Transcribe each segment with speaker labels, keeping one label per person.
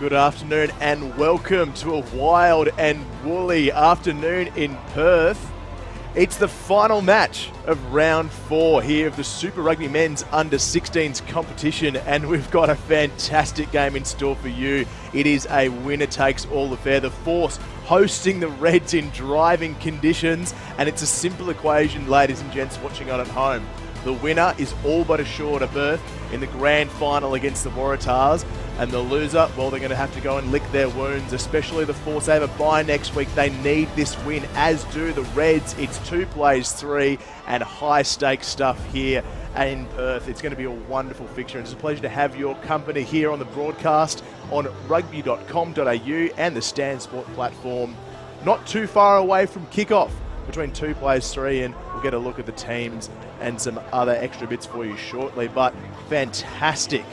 Speaker 1: Good afternoon and welcome to a wild and woolly afternoon in Perth. It's the final match of round 4 here of the Super Rugby Men's Under-16s competition, and we've got a fantastic game in store for you. It is a winner-takes-all affair. The Force hosting the Reds in driving conditions, and it's a simple equation, ladies and gents watching on at home. The winner is all but assured a berth in the grand final against the Waratahs, and the loser, well, they're going to have to go and lick their wounds, especially the Force. They have a bye next week. They need this win, as do the Reds. It's 2 plays 3 and high-stakes stuff here in Perth. It's going to be a wonderful fixture, and it's a pleasure to have your company here on the broadcast on Rugby.com.au and the Stan Sport platform. Not too far away from kickoff between 2 plays 3, and we'll get a look at the teams and some other extra bits for you shortly. But fantastic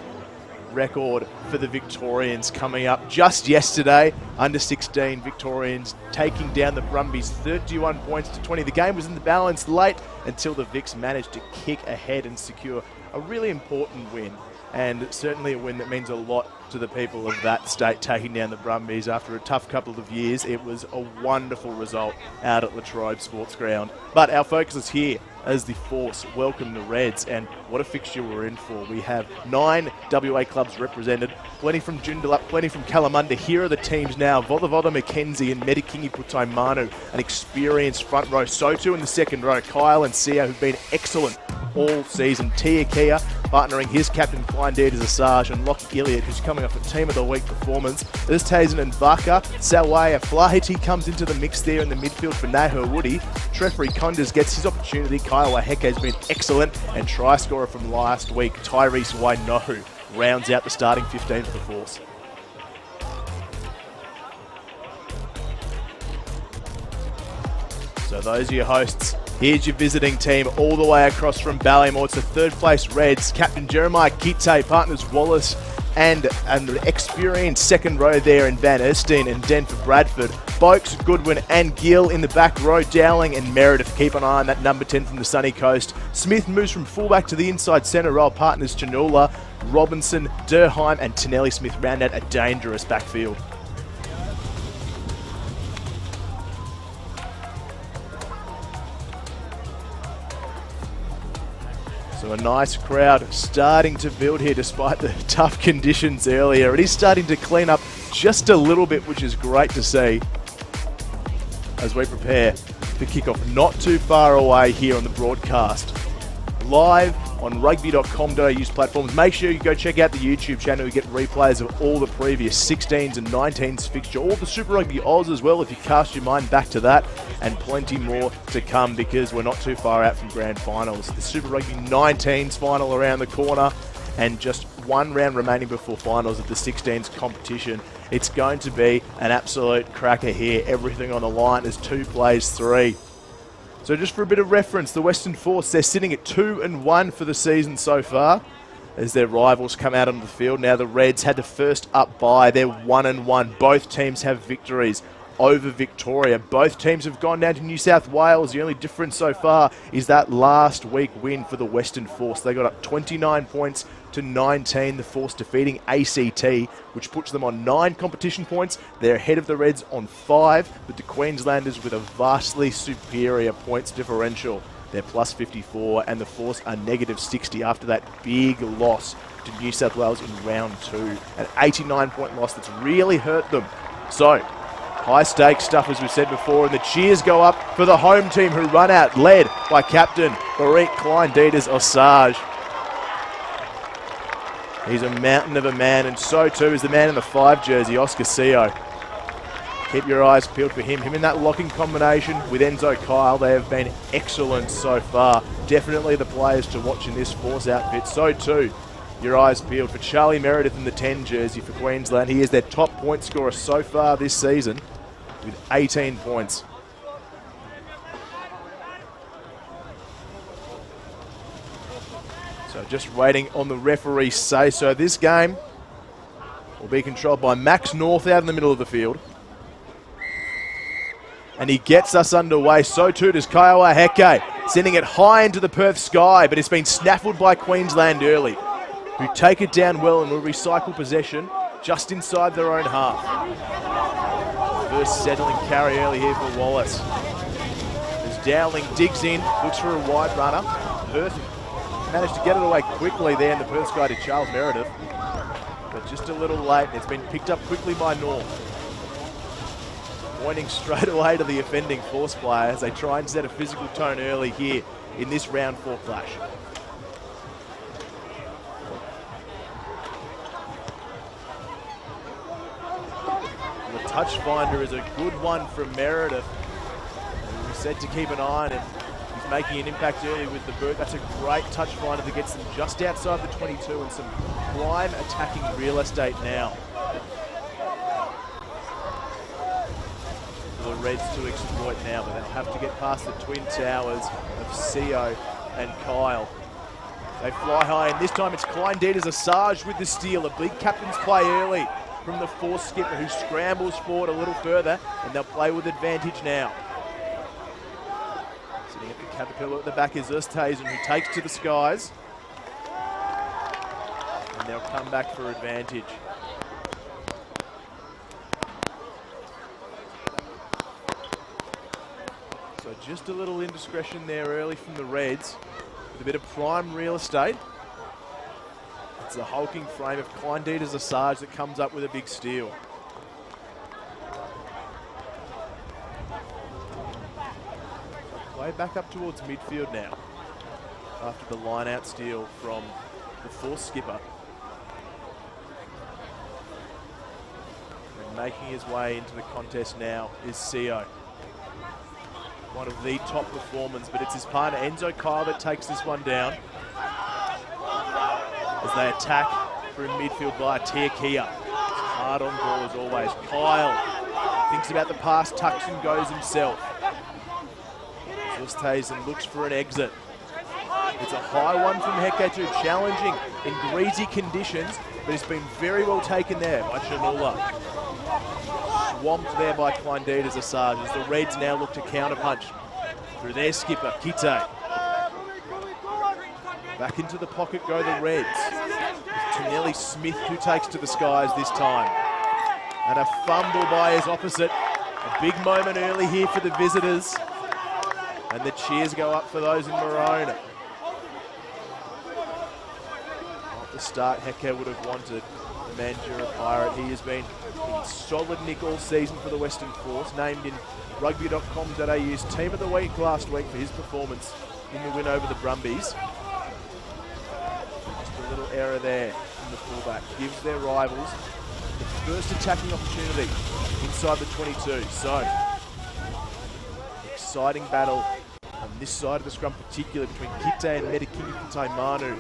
Speaker 1: record for the Victorians coming up just yesterday. Under-16 Victorians taking down the Brumbies 31 points to 20. The game was in the balance late until the Vics managed to kick ahead and secure a really important win, and certainly a win that means a lot to the people of that state, taking down the Brumbies after a tough couple of years. It was a wonderful result out at Latrobe Sports Ground. But our focus is here as the Force welcome the Reds, and what a fixture we're in for. We have 9 WA clubs represented, plenty from Joondalup, plenty from Kalamunda. Here are the teams now: Vodavoda Mackenzie and Medikingi Putaimanu, an experienced front row. Sotu in the second row, Kyle and Sia, who've been excellent all season. Tia Kia partnering his captain Kleindieters Assange and Lockie Elliott, who's coming off a Team of the Week performance. There's Tazen and Vaka. Sawaya Flaherty comes into the mix there in the midfield for Nahur Woody. Treffrey Conders gets his opportunity. Kyle Waheke has been excellent, and try scorer from last week, Tyrese Wainohu, rounds out the starting 15 for the Force. So those are your hosts. Here's your visiting team all the way across from Ballymore. It's the third place Reds. Captain Jeremiah Kite, partners Wallace and an experienced second row there in Van Erstein and Denver Bradford. Boakes, Goodwin and Gill in the back row. Dowling and Meredith keep an eye on that number 10 from the sunny coast. Smith moves from fullback to the inside centre row. Partners Chanula, Robinson, Durheim and Tonelli Smith round out a dangerous backfield. So a nice crowd starting to build here despite the tough conditions earlier. It is starting to clean up just a little bit, which is great to see as we prepare for kickoff. Not too far away here on the broadcast. Live on Rugby.com.au's platforms. Make sure you go check out the YouTube channel. You get replays of all the previous 16s and 19s fixture, all the Super Rugby Oz as well, if you cast your mind back to that, and plenty more to come because we're not too far out from grand finals. The Super Rugby 19s final around the corner, and just 1 round remaining before finals of the 16s competition. It's going to be an absolute cracker here. Everything on the line is 2 plays 3. So just for a bit of reference, the Western Force, they're sitting at 2-1 for the season so far as their rivals come out onto the field. Now the Reds had the first up bye. They're 1-1. Both teams have victories over Victoria. Both teams have gone down to New South Wales. The only difference so far is that last week win for the Western Force. They got up 29 points to 19, the Force defeating ACT, which puts them on 9 competition points. They're ahead of the Reds on 5, but the Queenslanders with a vastly superior points differential. They're plus 54, and the Force are negative 60 after that big loss to New South Wales in round 2. An 89-point loss that's really hurt them. So, high stakes stuff, as we said before, and the cheers go up for the home team, who run out, led by captain Barik Kleindieters Assange. He's a mountain of a man, and so too is the man in the 5 jersey, Oscar Sio. Keep your eyes peeled for him. Him in that locking combination with Enzo Kyle. They have been excellent so far. Definitely the players to watch in this Force outfit. So too, your eyes peeled for Charlie Meredith in the 10 jersey for Queensland. He is their top point scorer so far this season with 18 points. So just waiting on the referee's say-so. This game will be controlled by Max North out in the middle of the field. And he gets us underway. So too does Kiowa Heke, sending it high into the Perth sky, but it's been snaffled by Queensland early, who take it down well and will recycle possession just inside their own half. First settling carry early here for Wallace. As Dowling digs in, looks for a wide runner. Perth managed to get it away quickly there, and the Perth guy to Charles Meredith. But just a little late, and it's been picked up quickly by North. Pointing straight away to the offending Force player as they try and set a physical tone early here in this round 4 clash. The touch finder is a good one from Meredith. We said to keep an eye on him. He's making an impact early with the boot. That's a great touch finder that gets them just outside the 22 and some prime attacking real estate now. For the Reds to exploit now, but they'll have to get past the twin towers of Seo and Kyle. They fly high, and this time it's Kleindieters Assange with the steal. A big captain's play early from the Force skipper, who scrambles forward a little further, and they'll play with advantage now. Sitting at the Caterpillar at the back is Oosthuizen, who takes to the skies. And they'll come back for advantage. So just a little indiscretion there early from the Reds, with a bit of prime real estate. It's the hulking frame of Kleindieters Assange that comes up with a big steal. Play back up towards midfield now, after the line-out steal from the Force skipper. And making his way into the contest now is Seo. One of the top performers, but it's his partner Enzo Kyle that takes this one down as they attack through midfield via Tiakia. Hard on ball as always. Kyle thinks about the pass, tucks and goes himself. Oosthuizen looks for an exit. It's a high one from Heketu, challenging in greasy conditions, but it's been very well taken there by Chanula. Swamped there by Kleindieters Assange as the Reds now look to counterpunch through their skipper, Kite. Back into the pocket go the Reds. It's Tonelli Smith who takes to the skies this time. And a fumble by his opposite. A big moment early here for the visitors. And the cheers go up for those in maroon. Not the start Heke would have wanted. The Mandurah Pirate, he has been in solid nick all season for the Western Force, named in Rugby.com.au's Team of the Week last week for his performance in the win over the Brumbies. Just a little error there from the fullback. Gives their rivals the first attacking opportunity inside the 22. So, exciting battle on this side of the scrum, particularly between Kite and Metakini Taimanu.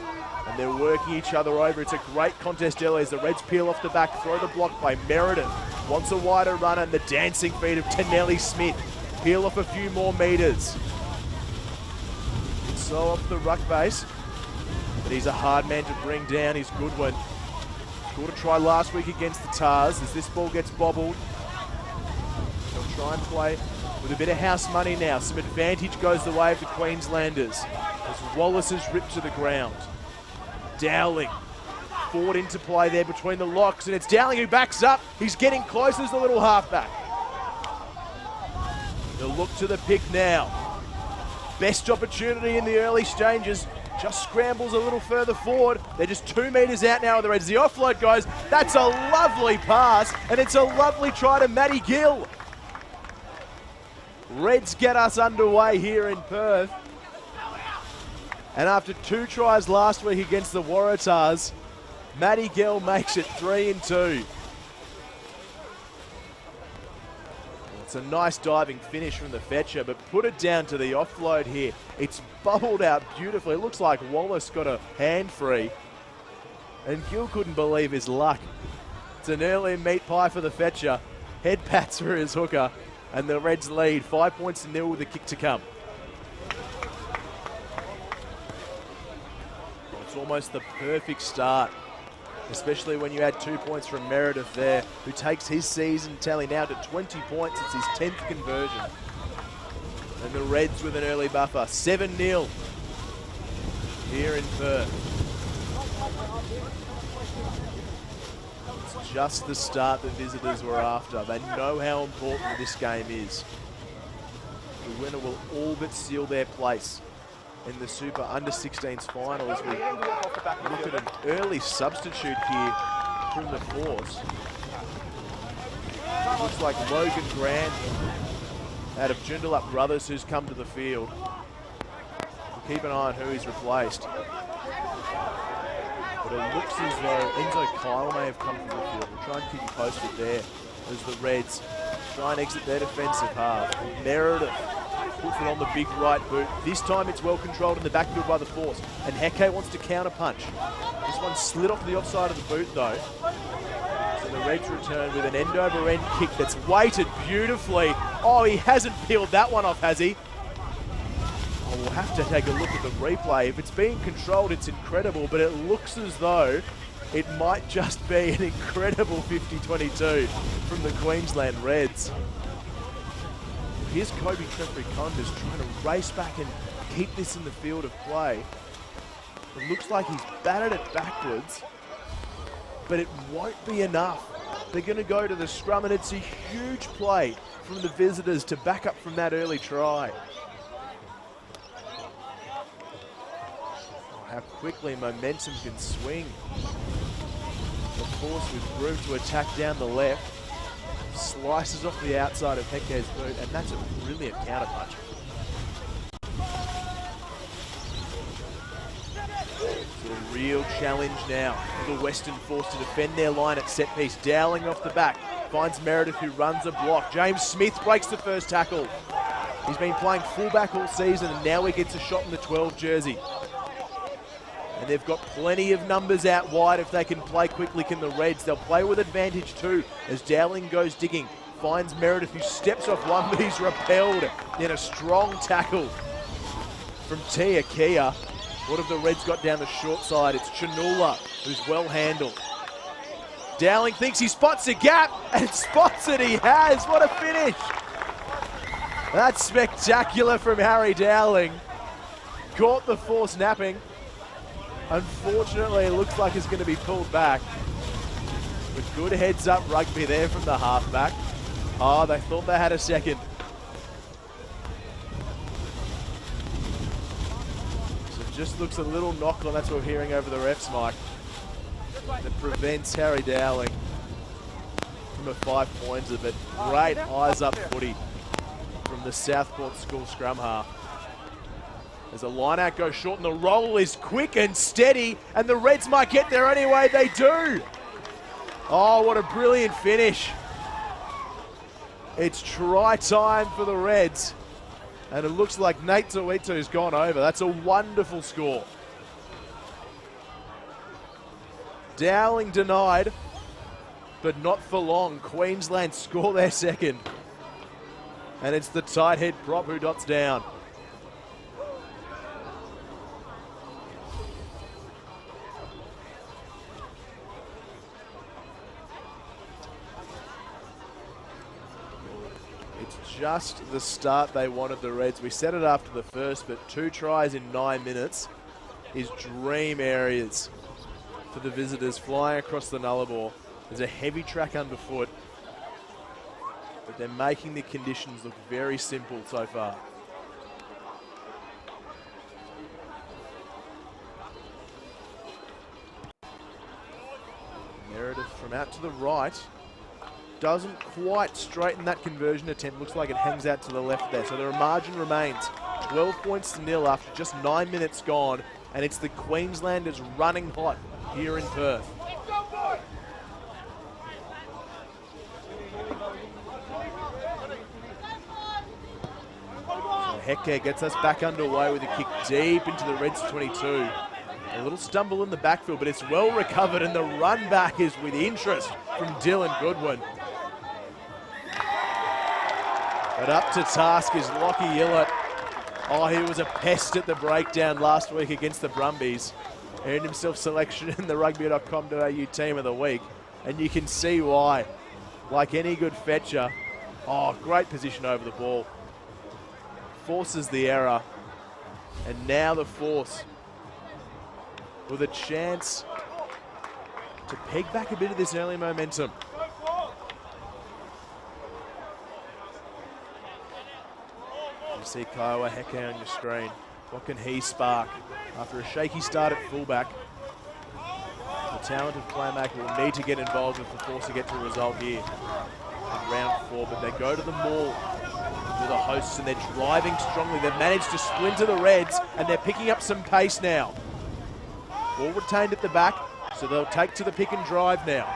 Speaker 1: And they're working each other over. It's a great contest early as the Reds peel off the back, throw the block by Meredith. Wants a wider runner, and the dancing feet of Tonelli Smith peel off a few more metres. So off the ruck base, but he's a hard man to bring down. He's Goodwin. Scored a try last week against the Tars. As this ball gets bobbled, they'll try and play with a bit of house money now. Some advantage goes the way of the Queenslanders as Wallace is ripped to the ground. Dowling forward into play there between the locks, and it's Dowling who backs up. He's getting close as the little halfback. They'll look to the pick now. Best opportunity in the early stages. Just scrambles a little further forward. They're just 2 metres out now of the Reds. The offload goes. That's a lovely pass, and it's a lovely try to Matty Gill. Reds get us underway here in Perth. And after 2 tries last week against the Waratahs, Matty Gill makes it 3-2. It's a nice diving finish from the fetcher, but put it down to the offload here. It's bubbled out beautifully. It looks like Wallace got a hand free. And Gill couldn't believe his luck. It's an early meat pie for the fetcher. Head pats for his hooker. And the Reds lead 5 points to 0 with a kick to come. It's almost the perfect start, especially when you add 2 points from Meredith there, who takes his season tally now to 20 points. It's his 10th conversion. And the Reds with an early buffer, 7-0 here in Perth. It's just the start the visitors were after. They know how important this game is. The winner will all but seal their place in the Super Under-16s final as we look at an early substitute here from the Force. Looks like Logan Grant out of Joondalup Brothers who's come to the field. We'll keep an eye on who he's replaced. But it looks as though Enzo Kyle may have come from the field. We'll try and keep you posted there as the Reds try and exit their defensive half. Meredith puts it on the big right boot. This time it's well controlled in the backfield by the Force. And Heke wants to counter punch. This one slid off the offside of the boot though. So the Reds return with an end over end kick that's weighted beautifully. Oh, he hasn't peeled that one off, has he? Oh, we'll have to take a look at the replay. If it's being controlled, it's incredible, but it looks as though it might just be an incredible 50-22 from the Queensland Reds. Here's Kobe Trefricondas trying to race back and keep this in the field of play. It looks like he's batted it backwards, but it won't be enough. They're going to go to the scrum, and it's a huge play from the visitors to back up from that early try. Oh, how quickly momentum can swing. The Force with room to attack down the left. Slices off the outside of Heke's boot, and that's a brilliant counter punch. It's a real challenge now for the Western Force to defend their line at set piece. Dowling off the back, finds Meredith who runs a block. James Smith breaks the first tackle. He's been playing fullback all season and now he gets a shot in the 12 jersey. And they've got plenty of numbers out wide if they can play quickly, can the Reds. They'll play with advantage too as Dowling goes digging. Finds Meredith who steps off one, but he's repelled in a strong tackle from Tia Kia. What have the Reds got down the short side? It's Chanula who's well handled. Dowling thinks he spots a gap and spots it, he has. What a finish. That's spectacular from Harry Dowling. Caught the Force napping. Unfortunately, it looks like it's going to be pulled back. With good heads-up rugby there from the halfback. Oh, they thought they had a second. So it just looks a little knock on, that's what we're hearing over the ref's mic. That prevents Harry Dowling from a 5-pointer, but great eyes-up footy from the Southport School scrum half. As the line out goes short and the roll is quick and steady, and the Reds might get there anyway. They do. Oh, what a brilliant finish. It's try time for the Reds. And it looks like Nate Tuitu's gone over. That's a wonderful score. Dowling denied, but not for long. Queensland score their second. And it's the tight head prop who dots down. Just the start they wanted, the Reds. We set it after the first, but 2 tries in 9 minutes is dream areas for the visitors flying across the Nullarbor. There's a heavy track underfoot, but they're making the conditions look very simple so far. Meredith from out to the right. Doesn't quite straighten that conversion attempt. Looks like it hangs out to the left there. So the margin remains 12 points to nil after just 9 minutes gone. And it's the Queenslanders running hot here in Perth. So Heke gets us back underway with a kick deep into the Reds 22. A little stumble in the backfield, but it's well recovered, and the run back is with interest from Dylan Goodwin. But up to task is Lockie Illett. Oh, he was a pest at the breakdown last week against the Brumbies. Earned himself selection in the Rugby.com.au team of the week, and you can see why. Like any good fetcher, oh, great position over the ball. Forces the error, and now the Force with a chance to peg back a bit of this early momentum. You see Kiowa Heke on your screen. What can he spark? After a shaky start at fullback, the talented playmaker will need to get involved if the Force to get to a result here in round 4, but they go to the maul to the hosts and they're driving strongly. They've managed to splinter the Reds and they're picking up some pace now. Ball retained at the back, so they'll take to the pick and drive now.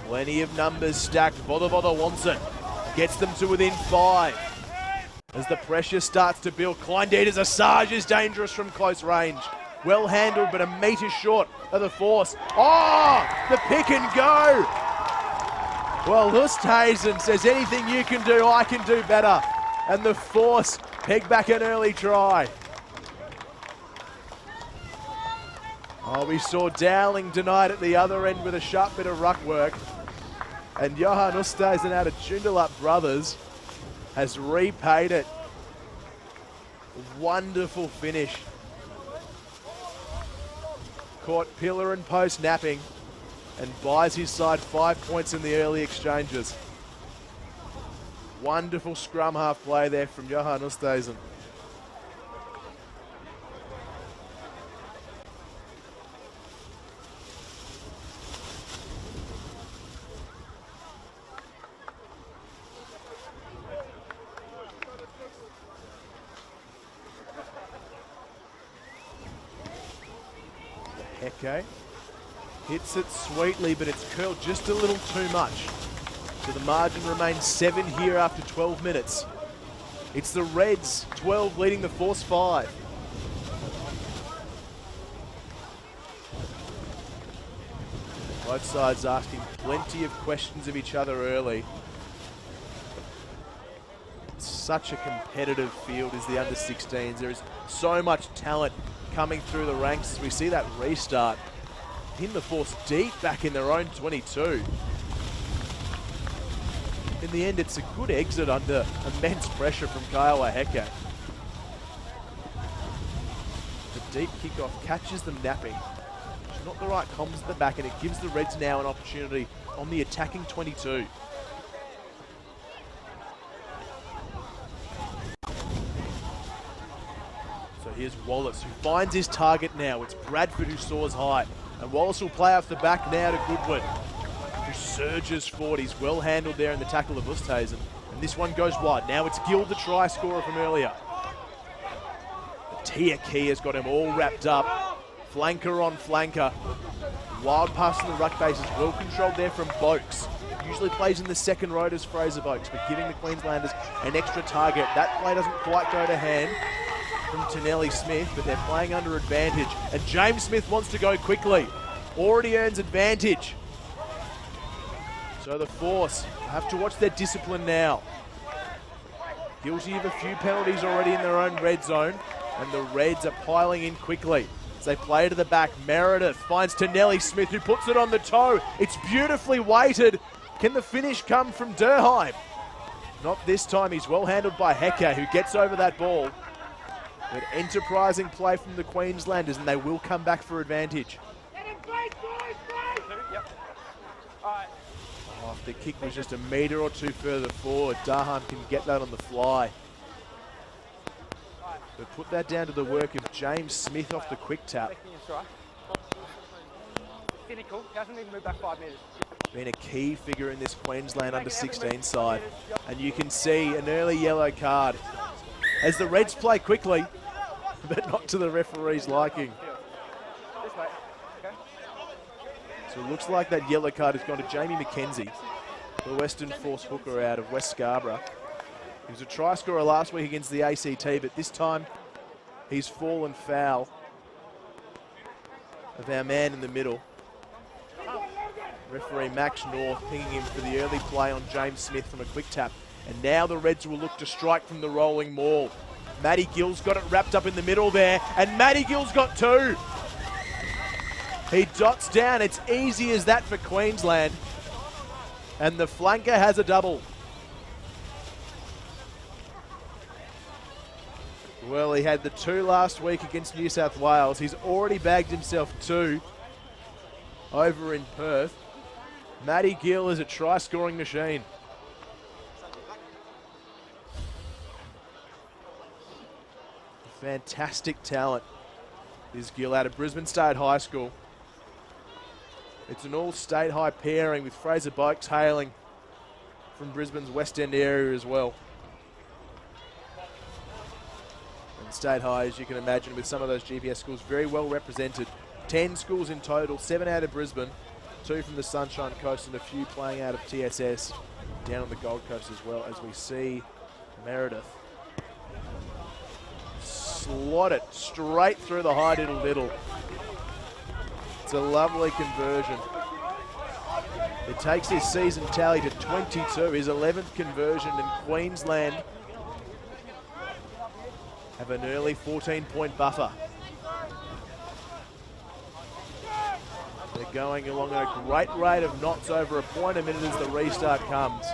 Speaker 1: Plenty of numbers stacked. Voda Watson gets them to within 5. As the pressure starts to build, Kleindieters Assange is dangerous from close range. Well handled, but a metre short of the Force. Oh, the pick and go. Well, Oosthuizen says anything you can do, I can do better. And the Force peg back an early try. Oh, we saw Dowling denied at the other end with a sharp bit of ruck work. And Johan Oosthuizen out of Joondalup Brothers has repaid it. Wonderful finish. Caught pillar and post napping and buys his side 5 points in the early exchanges. Wonderful scrum half play there from Johan Oosthuizen. Heke hits it sweetly, but it's curled just a little too much. So the margin remains 7 here after 12 minutes. It's the Reds 12 leading the Force 5. Both sides asking plenty of questions of each other early. It's such a competitive field as the under-16s. There is so much talent coming through the ranks as we see that restart. In the Force deep back in their own 22. In the end, it's a good exit under immense pressure from Kiowa Heke. The deep kickoff catches them napping. It's not the right comms at the back, and it gives the Reds now an opportunity on the attacking 22. So here's Wallace, who finds his target now. It's Bradford who soars high. And Wallace will play off the back now to Goodwin, who surges forward. He's well handled there in the tackle of Oosthuizen. And this one goes wide. Now it's Gill, the try scorer from earlier. Tia Key has got him all wrapped up. Flanker on flanker. Wild pass in the ruck base is well controlled there from Boakes. Usually plays in the second row as Fraser Boakes, but giving the Queenslanders an extra target. That play doesn't quite go to hand from Tonelli Smith, but they're playing under advantage. And James Smith wants to go quickly. Already earns advantage. So the Force have to watch their discipline now. Guilty of a few penalties already in their own red zone, and the Reds are piling in quickly. As they play to the back, Meredith finds Tonelli Smith, who puts it on the toe. It's beautifully weighted. Can the finish come from Durheim? Not this time. He's well handled by Heke, who gets over that ball. But enterprising play from the Queenslanders, and they will come back for advantage. Oh, if the kick was just a metre or two further forward, Durham can get that on the fly. But put that down to the work of James Smith off the quick tap.
Speaker 2: Hasn't even moved back 5 metres.
Speaker 1: Been a key figure in this Queensland under-16 side. And you can see an early yellow card as the Reds play quickly, but not to the referee's liking. So it looks like that yellow card has gone to Jamie McKenzie, the Western Force hooker out of West Scarborough. He was a try scorer last week against the ACT, but this time he's fallen foul of our man in the middle. Referee Max North pinging him for the early play on James Smith from a quick tap. And now the Reds will look to strike from the rolling maul. Matty Gill's got it wrapped up in the middle there, and Matty Gill's got 2. He dots down. It's easy as that for Queensland. And the flanker has a double. Well, he had the 2 last week against New South Wales. He's already bagged himself 2 over in Perth. Matty Gill is a try-scoring machine. Fantastic talent is Gill out of Brisbane State High School. It's an all-state high pairing with Fraser Bikes hailing from Brisbane's West End area as well. And State High, as you can imagine, with some of those GPS schools very well represented. 10 schools in total, 7 out of Brisbane, 2 from the Sunshine Coast, and a few playing out of TSS down on the Gold Coast as well, as we see Meredith slot it straight through the high diddle. It's a lovely conversion. It takes his season tally to 22, his 11th conversion, and Queensland have an early 14-point buffer. They're going along at a great rate of knots over a point a minute as the restart comes.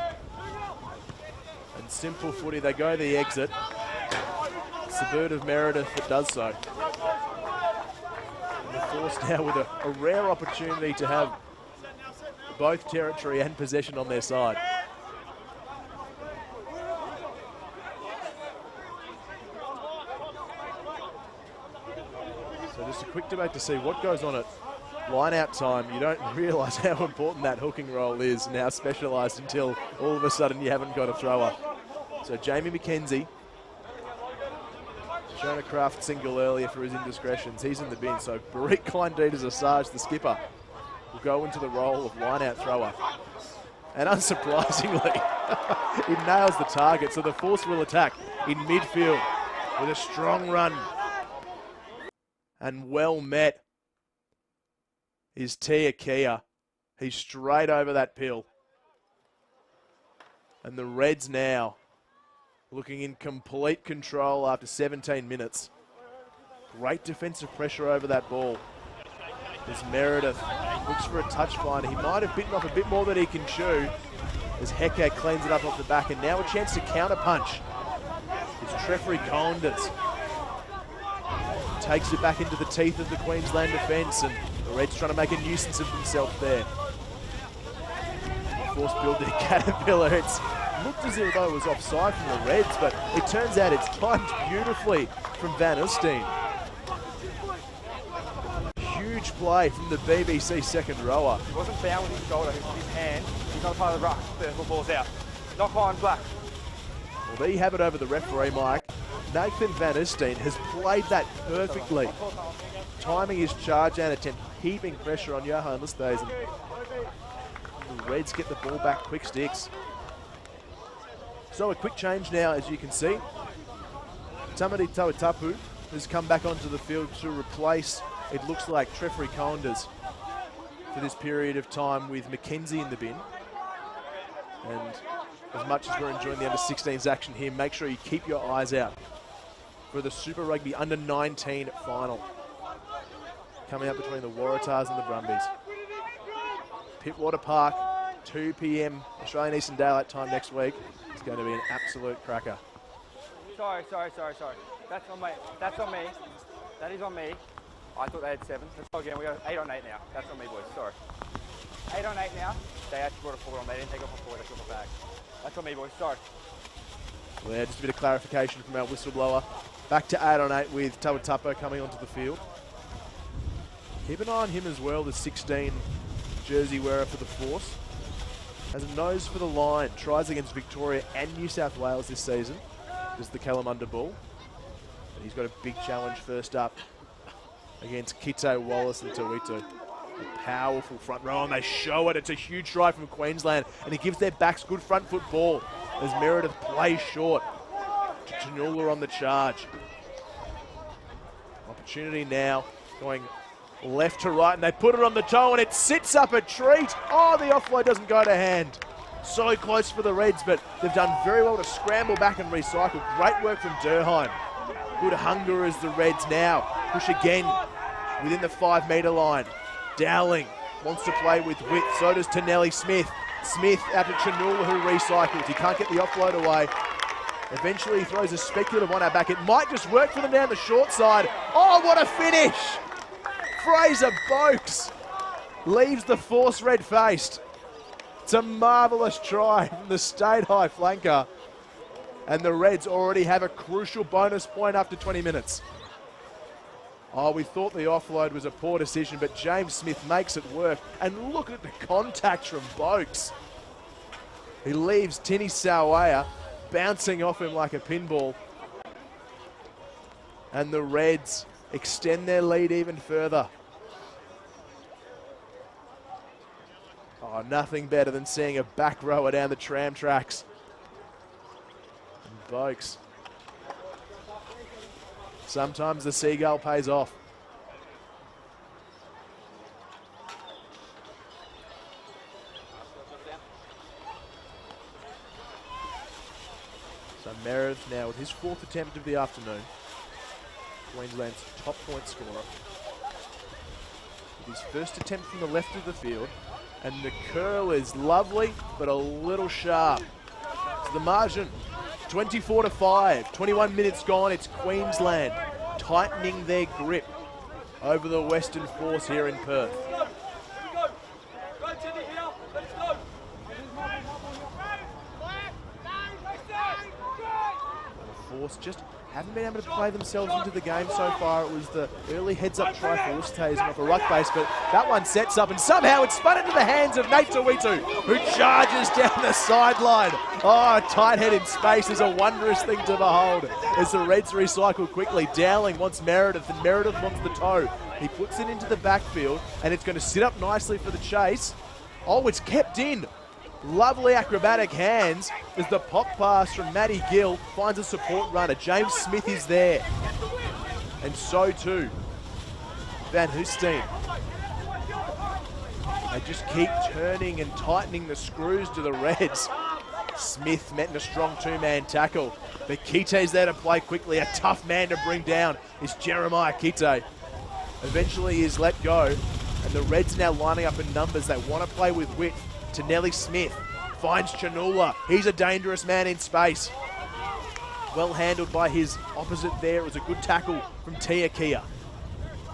Speaker 1: And simple footy, they go the exit. It's the bird of Meredith that does so. And the Force now with a rare opportunity to have both territory and possession on their side. So just a quick debate to see what goes on at line-out time. You don't realise how important that hooking role is now specialised until all of a sudden you haven't got a thrower. So Jamie McKenzie, Jonah Kraft single earlier for his indiscretions. He's in the bin, so Barik Klein-Dieters Assange, the skipper, will go into the role of line-out thrower. And unsurprisingly, he nails the target, so the Force will attack in midfield with a strong run. And well met is Tia Kia. He's straight over that pill. And the Reds now looking in complete control after 17 minutes. Great defensive pressure over that ball. As Meredith looks for a touch finder. He might have bitten off a bit more than he can chew as Heke cleans it up off the back, and now a chance to counter punch. It's Treffrey Colanders. Takes it back into the teeth of the Queensland defence, and the Reds trying to make a nuisance of themselves there. Force build their caterpillar. It's looked as though it was offside from the Reds, but it turns out it's timed beautifully from Van Oosteen. Huge play from the BBC second rower.
Speaker 2: He wasn't bound with his shoulder, it was his hand. He's not part of the ruck. The ball's out. Knock on black.
Speaker 1: Well, there you have it over the referee, Mike. Nathan Van Oosteen has played that perfectly. Timing his charge and attempt, heaping pressure on Johan Listhazen. The Reds get the ball back, quick sticks. So a quick change now, as you can see. Tamati Tauatapu has come back onto the field to replace, it looks like, Treffrey Colanders for this period of time with McKenzie in the bin. And as much as we're enjoying the under-16s action here, make sure you keep your eyes out for the Super Rugby under-19 final coming up between the Waratahs and the Brumbies. Pittwater Park, 2 p.m. Australian Eastern Daylight Time next week. It's going to be an absolute cracker.
Speaker 2: Sorry. That's on me. That is on me. I thought they had 7. Let's go again. We got 8 on 8 now. That's on me, boys. Sorry. 8 on 8 now. They actually brought a forward on. They didn't take off a forward. They took a bag. That's on me, boys. Sorry.
Speaker 1: Well, yeah, just a bit of clarification from our whistleblower. Back to 8 on 8 with Tauatapu coming onto the field. Keep an eye on him as well, the 16 jersey wearer for the Force. Has a nose for the line. Tries against Victoria and New South Wales this season. Just the Kalamunda Bull. But he's got a big challenge first up against Kite, Wallace and Tawitu. A powerful front row, and they show it. It's a huge try from Queensland, and it gives their backs good front foot ball as Meredith plays short to Chanula on the charge. Opportunity now going left to right, and they put it on the toe, and it sits up a treat. Oh, the offload doesn't go to hand. So close for the Reds, but they've done very well to scramble back and recycle. Great work from Durheim. Good hunger as the Reds now push again within the 5 metre line. Dowling wants to play with width, so does Tonelli Smith. Smith out to Chanula, who recycles. He can't get the offload away. Eventually he throws a speculative one out back. It might just work for them down the short side. Oh, what a finish! Fraser Boakes leaves the force red-faced. It's a marvellous try from the state high flanker. And the Reds already have a crucial bonus point after 20 minutes. Oh, we thought the offload was a poor decision, but James Smith makes it work. And look at the contact from Boakes. He leaves Tini Sawaya bouncing off him like a pinball. And the Reds extend their lead even further. Oh, nothing better than seeing a back rower down the tram tracks. And Boakes. Sometimes the seagull pays off. So Meredith now with his 4th attempt of the afternoon. Queensland's top point scorer. With his first attempt from the left of the field. And the curl is lovely, but a little sharp. So the margin, 24-5, 21 minutes gone. It's Queensland tightening their grip over the Western Force here in Perth. The Force just haven't been able to play themselves into the game so far. It was the early heads-up try for Ustays off a ruck base, but that one sets up, and somehow it's spun into the hands of Nate Tawitu, who charges down the sideline. Oh, tight head in space is a wondrous thing to behold as the Reds recycle quickly. Dowling wants Meredith, and Meredith wants the toe. He puts it into the backfield, and it's going to sit up nicely for the chase. Oh, it's kept in. Lovely acrobatic hands as the pop pass from Matty Gill finds a support runner. James Smith is there. And so too, Van Hoosteen. They just keep turning and tightening the screws to the Reds. Smith met in a strong 2-man tackle. But Kite's there to play quickly. A tough man to bring down is Jeremiah Kite. Eventually he is let go. And the Reds now lining up in numbers. They want to play with width. To Nelly Smith, finds Chanula. He's a dangerous man in space. Well handled by his opposite there. It was a good tackle from Tia Kia.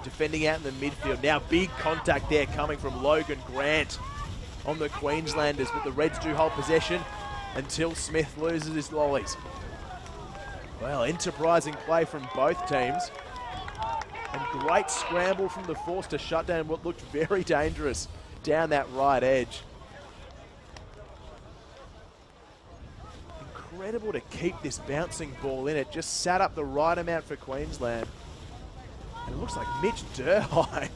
Speaker 1: Defending out in the midfield. Now big contact there coming from Logan Grant on the Queenslanders, but the Reds do hold possession until Smith loses his lollies. Well, enterprising play from both teams. And great scramble from the Force to shut down what looked very dangerous down that right edge. Incredible to keep this bouncing ball in. It just sat up the right amount for Queensland. And it looks like Mitch Durhigh.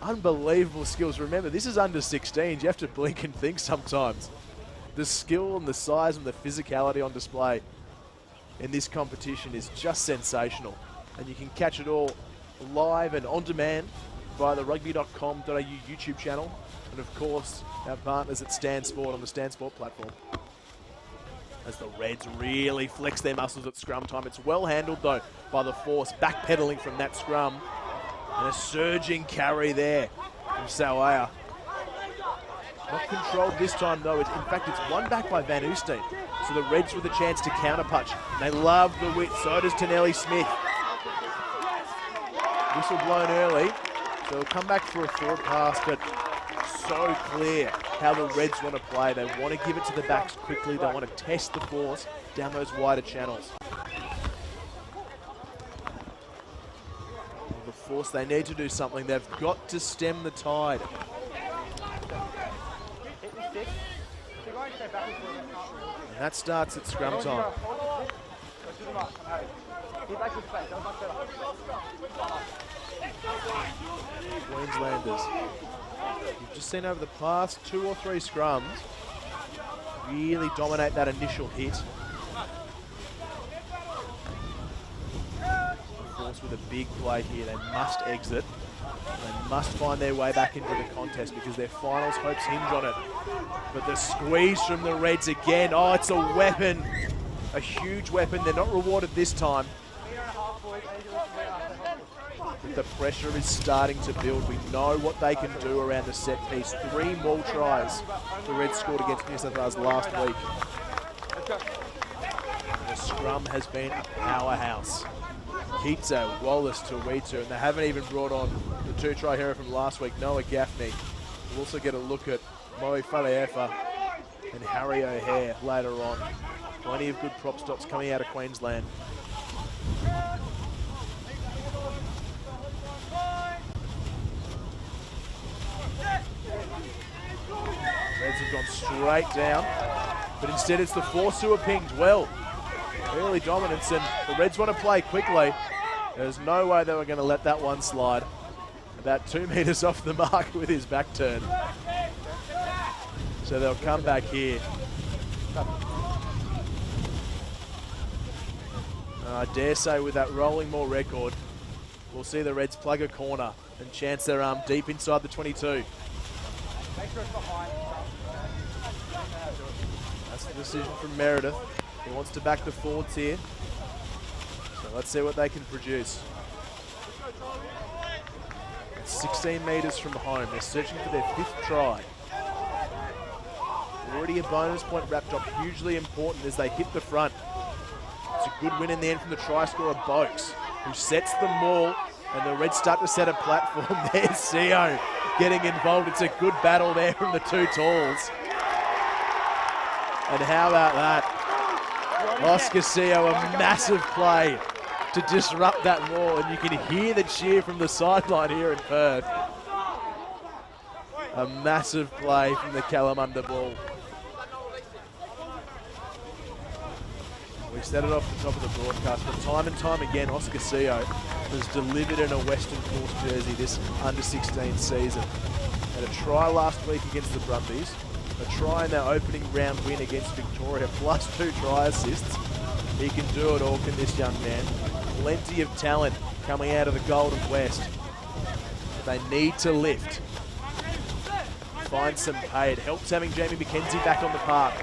Speaker 1: Unbelievable skills. Remember, this is under 16s. You have to blink and think sometimes. The skill and the size and the physicality on display in this competition is just sensational. And you can catch it all live and on demand via the Rugby.com.au YouTube channel. And of course, our partners at Stan Sport on the Stan Sport platform. As the Reds really flex their muscles at scrum time. It's well handled though by the Force, backpedaling from that scrum. And a surging carry there from Sawaya. Not controlled this time though. In fact, it's won back by Van Oosteen. So the Reds with a chance to counterpunch. They love the width, so does Tanelli Smith. Whistle blown early. So they'll come back for a forward pass, but so clear how the Reds want to play. They want to give it to the backs quickly. They want to test the Force down those wider channels. The Force, they need to do something. They've got to stem the tide. And that starts at scrum time. Queenslanders, you've just seen over the past 2 or 3 scrums really dominate that initial hit. Of course, with a big play here, they must exit. They must find their way back into the contest because their finals hopes hinge on it. But the squeeze from the Reds again. Oh, it's a weapon. A huge weapon. They're not rewarded this time. But the pressure is starting to build. We know what they can do around the set piece. 3 more tries the Reds scored against New South Wales last week. And the scrum has been a powerhouse. Keitsa, Wallace, Tuitu, and they haven't even brought on the two-try hero from last week, Noah Gaffney. We'll also get a look at Moe Faleefa and Harry O'Hare later on. Plenty of good prop stops coming out of Queensland. Reds have gone straight down, but instead it's the Force who are pinged well. Early dominance, and the Reds want to play quickly. There's no way they were going to let that one slide. About 2 metres off the mark with his back turn. So they'll come back here. I dare say with that rolling more record, we'll see the Reds plug a corner and chance their arm deep inside the 22. That's the decision from Meredith. He wants to back the forwards here. So let's see what they can produce. It's 16 metres from home. They're searching for their 5th try. Already a bonus point wrapped up, hugely important as they hit the front. It's a good win in the end from the try scorer, Boakes, who sets the maul, and the Reds start to set a platform. There's Seo getting involved. It's a good battle there from the two talls. And how about that? Oscar Seo, a massive play to disrupt that maul, and you can hear the cheer from the sideline here in Perth. A massive play from the Kalamunda Bull. We said it off the top of the broadcast, but time and time again, Oscar Seo has delivered in a Western Force jersey this under-16 season. Had a try last week against the Brumbies, a try in their opening round win against Victoria, plus 2 try assists. He can do it all, can this young man. Plenty of talent coming out of the Golden West. They need to lift. Find some pay. It helps having Jamie McKenzie back on the park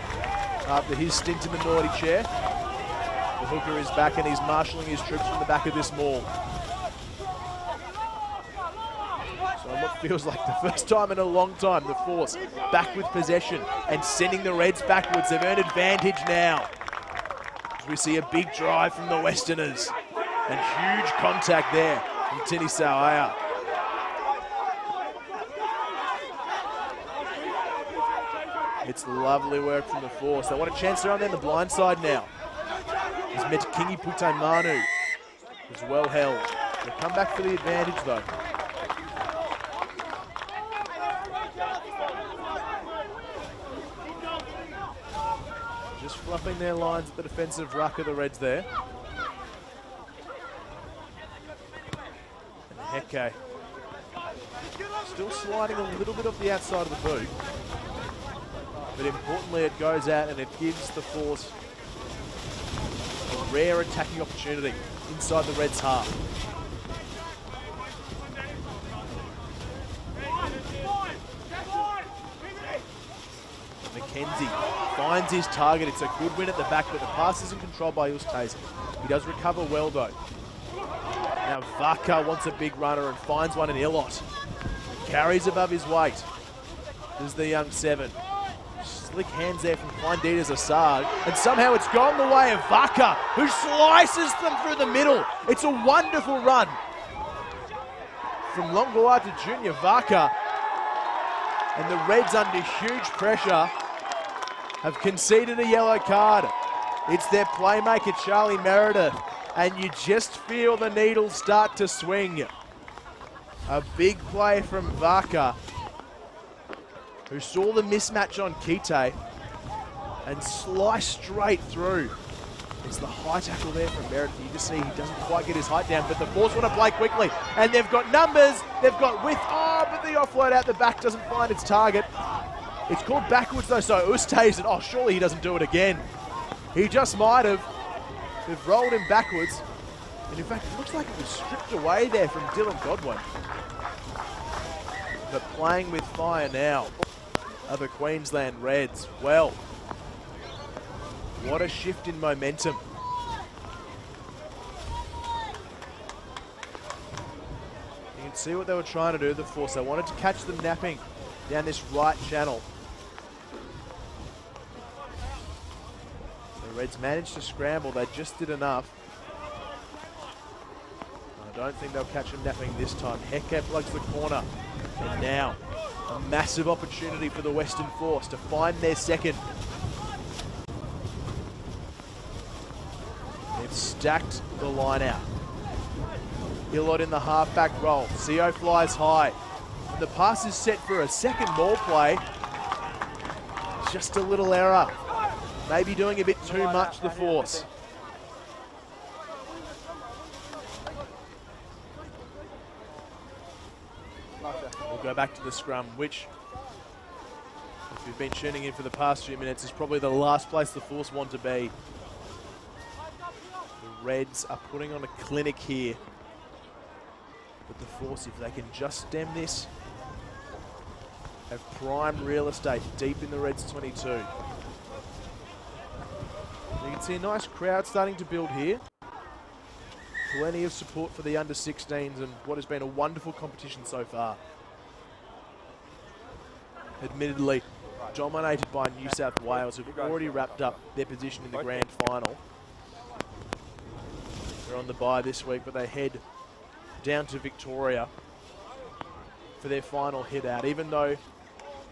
Speaker 1: after his stint in the naughty chair. The hooker is back and he's marshalling his troops from the back of this maul. So what feels like the first time in a long time, the Force back with possession and sending the Reds backwards. They've earned advantage now. As we see a big drive from the Westerners and huge contact there from Tini Sauaya. It's lovely work from the Force. They want a chance around there on the blind side now. It's Metakingi Putaimanu, who's well held. They'll come back for the advantage though. Just fluffing their lines at the defensive ruck of the Reds there. And Heke still sliding a little bit off the outside of the boot. But importantly, it goes out and it gives the Force a rare attacking opportunity inside the Reds' half. McKenzie finds his target. It's a good win at the back, but the pass isn't controlled by Ustazen. He does recover well, though. Now Vaka wants a big runner and finds one in Ilott. Carries above his weight. There's the young 7. Slick hands there from Kleinditas Assad, and somehow it's gone the way of Vaka, who slices them through the middle. It's a wonderful run from Longoa to Junior Vaka, and the Reds, under huge pressure, have conceded a yellow card. It's their playmaker, Charlie Meredith, and you just feel the needles start to swing. A big play from Vaka, who saw the mismatch on Kite and sliced straight through. It's the high tackle there from Meredith. You just see he doesn't quite get his height down, but the Force want to play quickly, and they've got numbers, they've got width. Oh, but the offload out the back doesn't find its target. It's called backwards though, so Ustazen, oh, surely he doesn't do it again. He just might have. They've rolled him backwards, and in fact, it looks like it was stripped away there from Dylan Godwin. But playing with fire now are the Queensland Reds. Well, what a shift in momentum. You can see what they were trying to do, the Force. They wanted to catch them napping down this right channel. The Reds managed to scramble. They just did enough. Don't think they'll catch him napping this time. Heke plugs the corner. And now, a massive opportunity for the Western Force to find their second. They've stacked the line out. Hillot in the halfback roll. CO flies high. And the pass is set for a second ball play. Just a little error. Maybe doing a bit too much, the Force. We'll go back to the scrum, which, if you've been tuning in for the past few minutes, is probably the last place the Force want to be. The Reds are putting on a clinic here. But the Force, if they can just stem this, have prime real estate deep in the Reds 22. You can see a nice crowd starting to build here. Plenty of support for the under-16s and what has been a wonderful competition so far. Admittedly, dominated by New South Wales, who've already wrapped up their position in the grand final. They're on the bye this week, but they head down to Victoria for their final hit out. Even though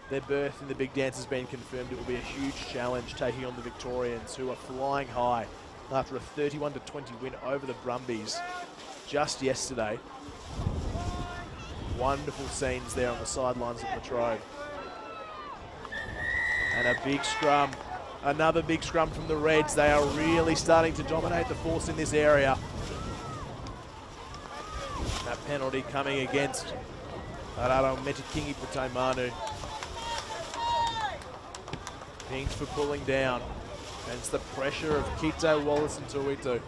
Speaker 1: their berth in the big dance has been confirmed, it will be a huge challenge taking on the Victorians, who are flying high after a 31-20 win over the Brumbies just yesterday. Wonderful scenes there on the sidelines of Latrobe. And a big scrum, another big scrum from the Reds. They are really starting to dominate the Force in this area. That penalty coming against Araro Metikingi Putai-Manu. Pink for pulling down. And it's the pressure of Kito, Wallace and Tuitu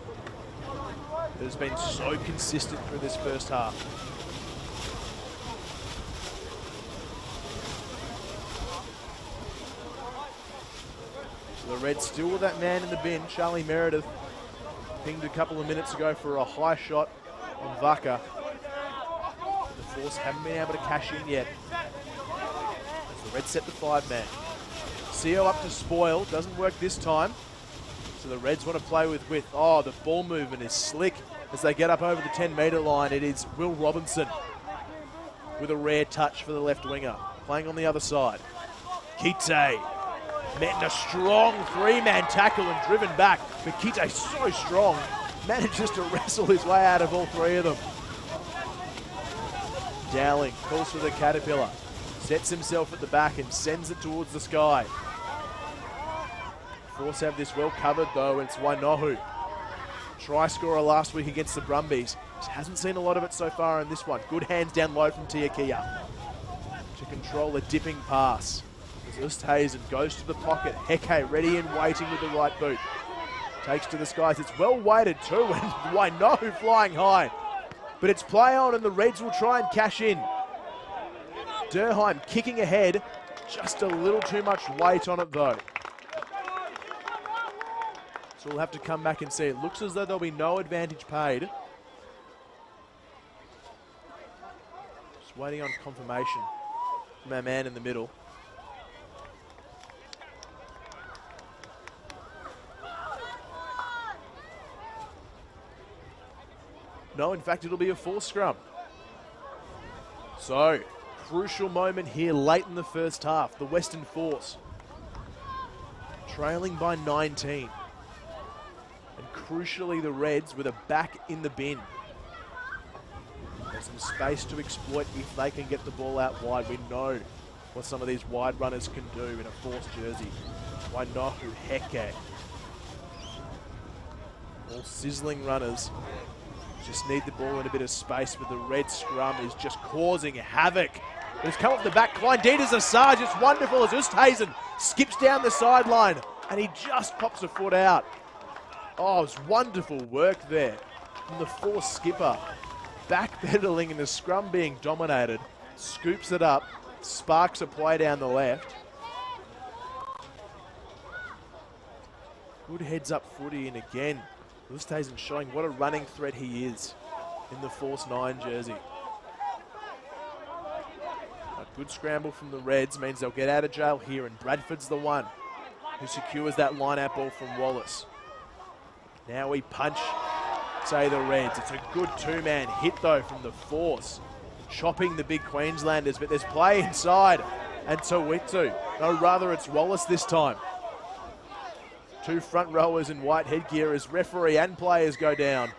Speaker 1: that has been so consistent through this first half. So the Reds still with that man in the bin. Charlie Meredith pinged a couple of minutes ago for a high shot on Vaka. But the Force haven't been able to cash in yet. As the Reds set the 5-man. CO up to spoil, doesn't work this time. So the Reds want to play with width. Oh, the ball movement is slick as they get up over the 10-metre line. It is Will Robinson with a rare touch for the left winger. Playing on the other side. Kite met in a strong 3-man tackle and driven back. But Kite so strong, manages to wrestle his way out of all three of them. Dowling calls for the Caterpillar. Sets himself at the back and sends it towards the sky. Force have this well covered though, and it's Wainohu. Try scorer last week against the Brumbies. Just hasn't seen a lot of it so far in this one. Good hands down low from Tiakia to control a dipping pass. As Oosthuizen goes to the pocket. Heke ready and waiting with the right boot. Takes to the skies. It's well weighted too, and Wainohu flying high. But it's play on and the Reds will try and cash in. Durheim kicking ahead. Just a little too much weight on it though. So we'll have to come back and see. It looks as though there'll be no advantage paid. Just waiting on confirmation from our man in the middle. No, in fact, it'll be a full scrum. So, crucial moment here late in the first half. The Western Force trailing by 19. And crucially, the Reds with a back in the bin. There's some space to exploit if they can get the ball out wide. We know what some of these wide runners can do in a Force jersey. Wainohu, Heke. All sizzling runners. Just need the ball in a bit of space, but the Red scrum is just causing havoc. But it's come off the back. Klein-Dieter's Assange. It's wonderful as Oosthuizen skips down the sideline and he just pops a foot out. Oh, it was wonderful work there from the Force skipper. Backpedaling in the scrum being dominated. Scoops it up. Sparks a play down the left. Good heads-up footy, and again, Oosthuizen showing what a running threat he is in the Force 9 jersey. A good scramble from the Reds means they'll get out of jail here, and Bradford's the one who secures that line-out ball from Wallace. Now we punch say the Reds. It's a good two-man hit, though, from the force, chopping the big Queenslanders, but there's play inside, and Tawitu. No, rather it's Wallace this time. Two front rowers in white headgear as referee and players go down.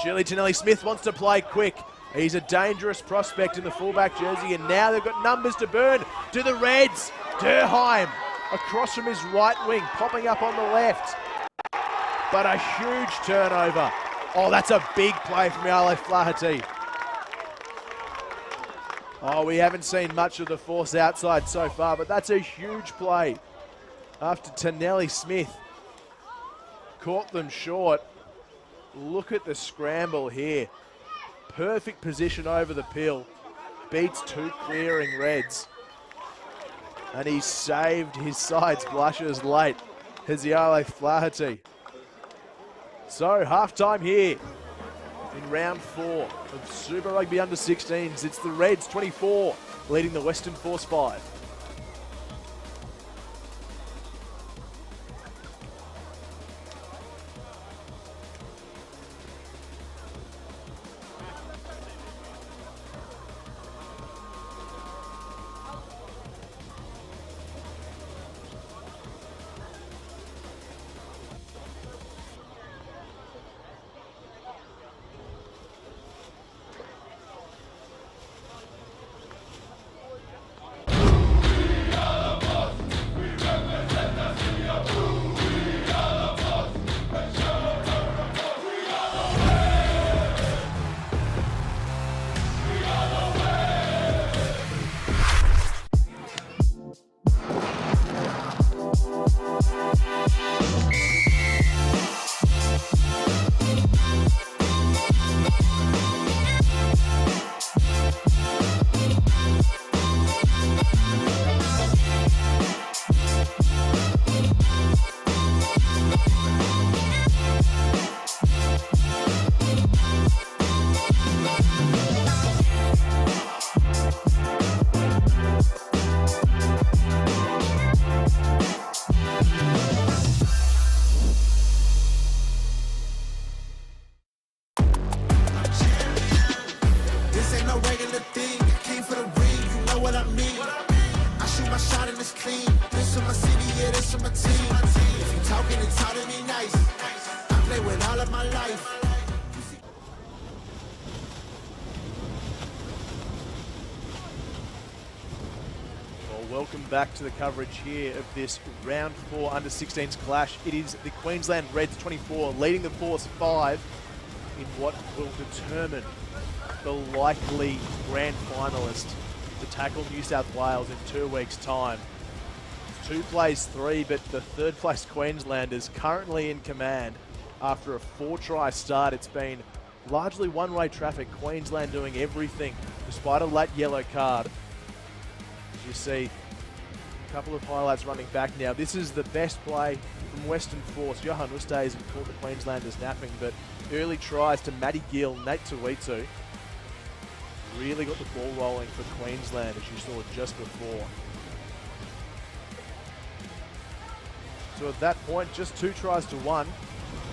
Speaker 1: Shirley Tonelli-Smith wants to play quick. He's a dangerous prospect in the fullback jersey, and now they've got numbers to burn. To the Reds, Durheim across from his right wing, popping up on the left. But a huge turnover. Oh, that's a big play from Yale Flaherty. Oh, we haven't seen much of the force outside so far, but that's a huge play. After Tonelli-Smith caught them short. Look at the scramble here. Perfect position over the pill. Beats two clearing Reds. And he saved his side's blushes late. Yale Flaherty. So, half-time here in round 4 of Super Rugby Under-16s. It's the Reds 24 leading the Western Force 5. Welcome back to the coverage here of this round 4 under-16s clash. It is the Queensland Reds 24 leading the Force 5 in what will determine the likely grand finalist to tackle New South Wales in 2 weeks' time. 2 plays 3, but the third place Queensland is currently in command after a 4-try start. It's been largely one-way traffic. Queensland doing everything despite a late yellow card. As you see, a couple of highlights running back now. This is the best play from Western Force. Johan Ustays and caught the Queenslanders napping, but early tries to Matty Gill, Nate Tawitu really got the ball rolling for Queensland, as you saw just before. So at that point, just 2 tries to 1,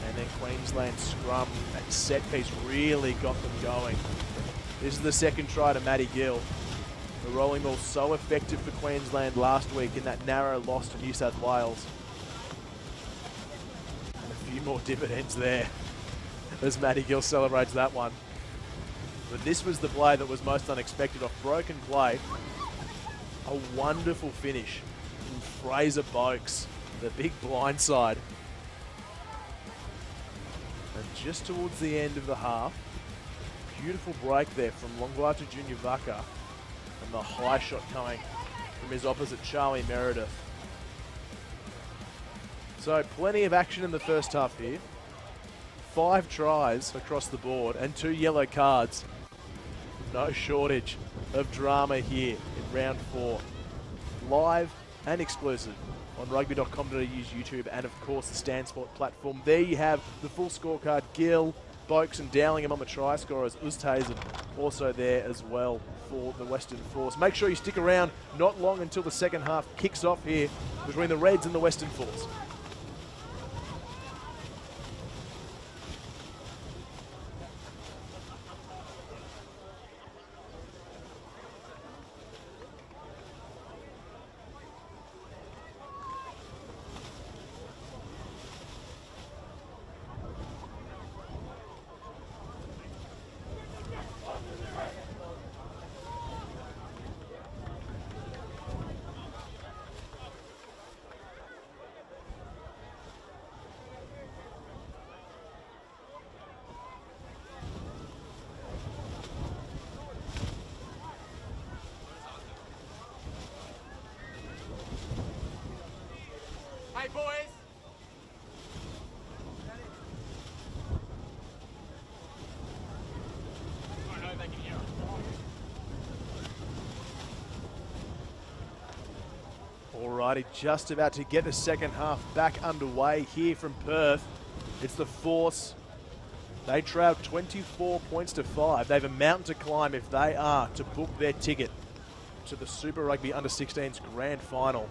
Speaker 1: and then Queensland's scrum and set piece really got them going. This is the second try to Matty Gill. The rolling ball so effective for Queensland last week in that narrow loss to New South Wales. And a few more dividends there as Matty Gill celebrates that one. But this was the play that was most unexpected off broken play. A wonderful finish from Fraser Boakes, the big blindside. And just towards the end of the half, beautiful break there from Longwatu Junior Vaka. And the high shot coming from his opposite, Charlie Meredith. So plenty of action in the first half here. 5 tries across the board and 2 yellow cards. No shortage of drama here in round 4. Live and exclusive on Rugby.com.au's YouTube and of course the Stan Sport platform. There you have the full scorecard. Gill, Boakes and Dowlingham on the try scorers. Ustays also there as well for the Western Force. Make sure you stick around, not long until the second half kicks off here between the Reds and the Western Force.
Speaker 2: boys. I know they can hear us.
Speaker 1: Alrighty, just about to get the second half back underway here from Perth. It's the Force. They trail 24 points to 5. They have a mountain to climb if they are to book their ticket to the Super Rugby Under-16s Grand Final.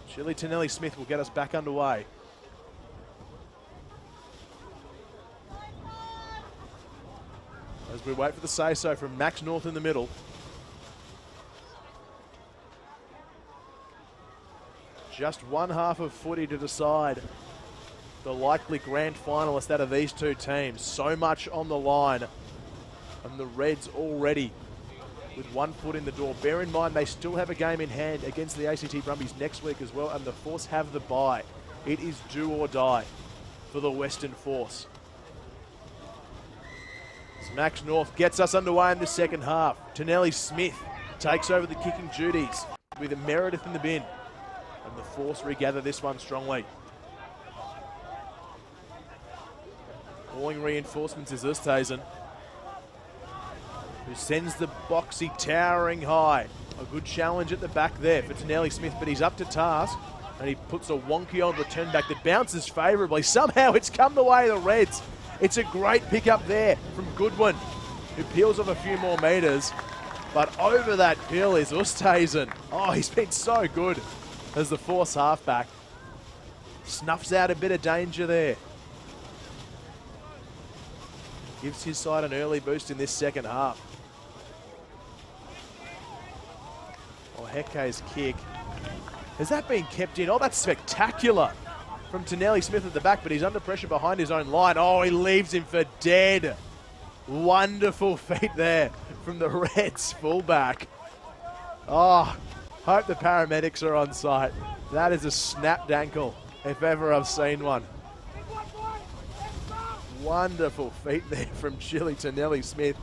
Speaker 1: Shirley Tonelli-Smith will get us back underway. As we wait for the say-so from Max North in the middle. Just one half of footy to decide the likely grand finalists out of these two teams. So much on the line. And the Reds already with 1 foot in the door. Bear in mind they still have a game in hand against the ACT Brumbies next week as well, and the Force have the bye. It is do or die for the Western Force. As Max North gets us underway in the second half. Tonelli-Smith takes over the kicking duties with a Meredith in the bin. And the Force regather this one strongly. Calling reinforcements is Ustazen, who sends the boxy towering high. A good challenge at the back there for Tonelli-Smith, but he's up to task. And he puts a wonky old return back that bounces favourably. Somehow it's come the way of the Reds. It's a great pick up there from Goodwin, who peels off a few more metres. But over that pill is Ustazen. Oh, he's been so good as the Force halfback. Snuffs out a bit of danger there. Gives his side an early boost in this second half. Oh, Heke's kick. Has that been kept in? Oh, that's spectacular from Tonelli-Smith at the back, but he's under pressure behind his own line. Oh, he leaves him for dead. Wonderful feat there from the Reds fullback. Oh, hope the paramedics are on site. That is a snapped ankle, if ever I've seen one. Wonderful feat there from Shirley Tonelli-Smith.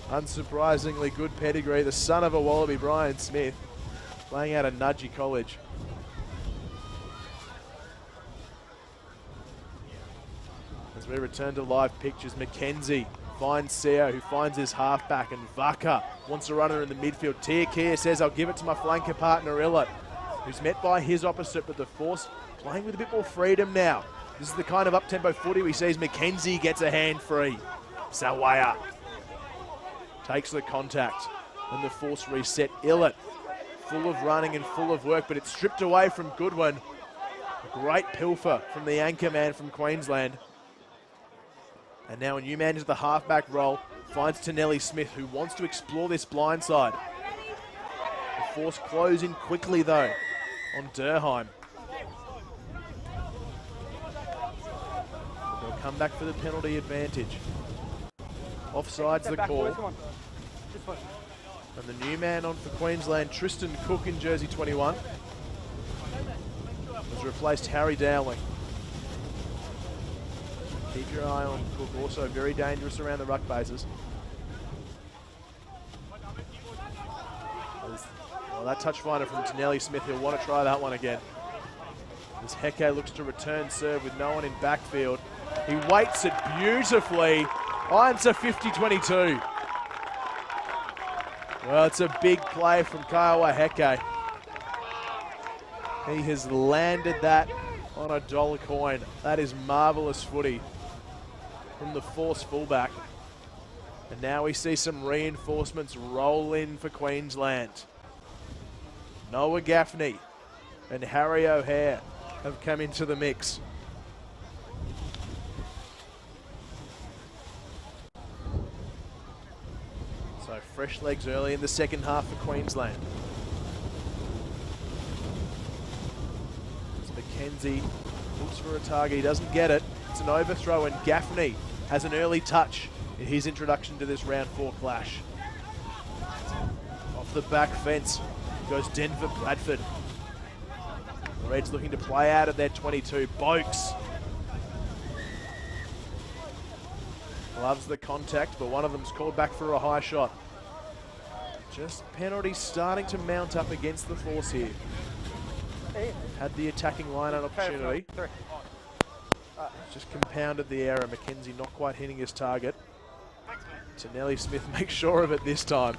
Speaker 1: Unsurprisingly good pedigree. The son of a Wallaby, Brian Smith, playing out of Nudgee College. As we return to live pictures, Mackenzie finds Seo, who finds his halfback, and Vaka wants a runner in the midfield. Tiakia says, I'll give it to my flanker partner, Illett, who's met by his opposite, but the Force playing with a bit more freedom now. This is the kind of up-tempo footy we see as Mackenzie gets a hand free. Sawaya takes the contact, and the Force reset. Illett, full of running and full of work, but it's stripped away from Goodwin. A great pilfer from the anchor man from Queensland. And now a new man into the halfback role, finds Tonelli-Smith, who wants to explore this blind side. The Force close in quickly, though, on Durheim. They'll come back for the penalty advantage. Offside's the call. And the new man on for Queensland, Tristan Cook in jersey 21, has replaced Harry Dowling. Keep your eye on Cook, also very dangerous around the ruck bases. Well, that touch finder from Tonelli-Smith, he'll want to try that one again. As Heke looks to return serve with no one in backfield. He waits it beautifully. Irons a 50-22. Well, it's a big play from Kiowa Heke. He has landed that on a dollar coin. That is marvellous footy from the Force fullback. And now we see some reinforcements roll in for Queensland. Noah Gaffney and Harry O'Hare have come into the mix. So fresh legs early in the second half for Queensland. As Mackenzie looks for a target, he doesn't get it. It's an overthrow, and Gaffney has an early touch in his introduction to this round 4 clash. Off the back fence goes Denver Bradford. The Reds looking to play out of their 22. Boakes loves the contact, but one of them's called back for a high shot. Just penalties starting to mount up against the Force here. Had the attacking line-out opportunity. Just compounded the error. Mackenzie not quite hitting his target. Tanelli Smith makes sure of it this time.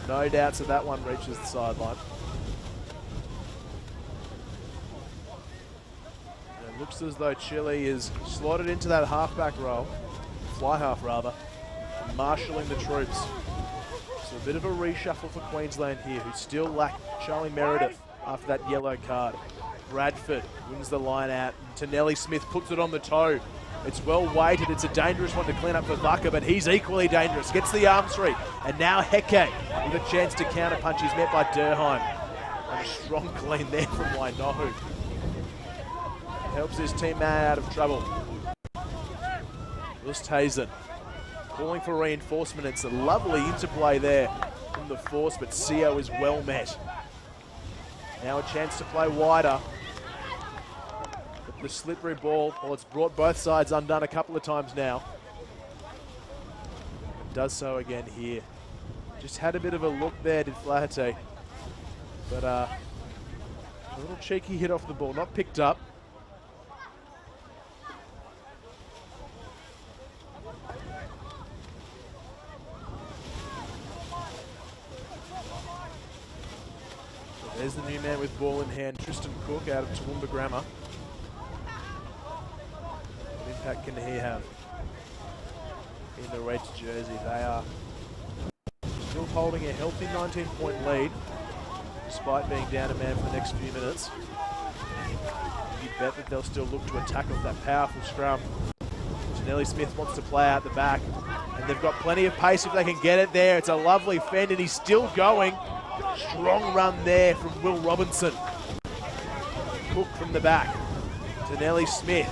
Speaker 1: No doubts that one reaches the sideline. And it looks as though Chile is slotted into that halfback role, fly half rather, marshalling the troops. So a bit of a reshuffle for Queensland here, who still lack Charlie Meredith after that yellow card. Bradford wins the line out. Tanelli Smith puts it on the toe. It's well weighted. It's a dangerous one to clean up for Vaca, but he's equally dangerous. Gets the arm sweep. And now Heke with a chance to counter punch. He's met by Durheim. And a strong clean there from Wainohu. Helps his teammate out of trouble. Lusthazen calling for reinforcement. It's a lovely interplay there from the force, but Sio is well met. Now a chance to play wider. But the slippery ball, well, it's brought both sides undone a couple of times now. It does so again here. Just had a bit of a look there, did Flaherty. But a little cheeky hit off the ball, not picked up. There's the new man with ball in hand, Tristan Cook out of Toowoomba Grammar. What impact can he have in the Reds jersey? They are still holding a healthy 19-point lead, despite being down a man for the next few minutes. You'd bet that they'll still look to attack off that powerful scrum. Tanelli Smith wants to play out the back, and they've got plenty of pace if they can get it there. It's a lovely fend, and he's still going. Strong run there from Will Robinson. Cook from the back. Tanelli Smith.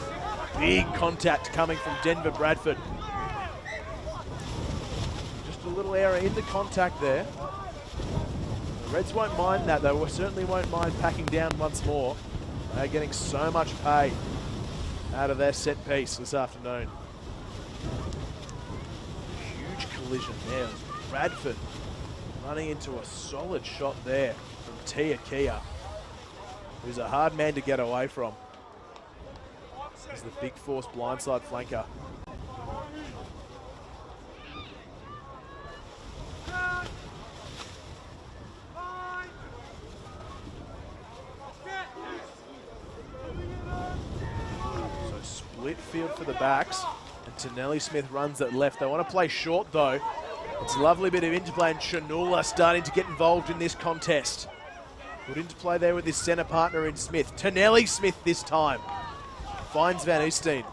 Speaker 1: Big contact coming from Denver Bradford. Just a little error in the contact there. The Reds won't mind that. They certainly won't mind packing down once more. They're getting so much pay out of their set piece this afternoon. Huge collision there. Bradford running into a solid shot there from Tia Kia, who's a hard man to get away from. He's the big force blindside flanker. So split field for the backs, and Tanelli Smith runs at left. They want to play short though. It's a lovely bit of interplay, and Chanula starting to get involved in this contest. Good interplay there with his centre partner in Smith. Tanelli Smith this time finds Van Oosteen.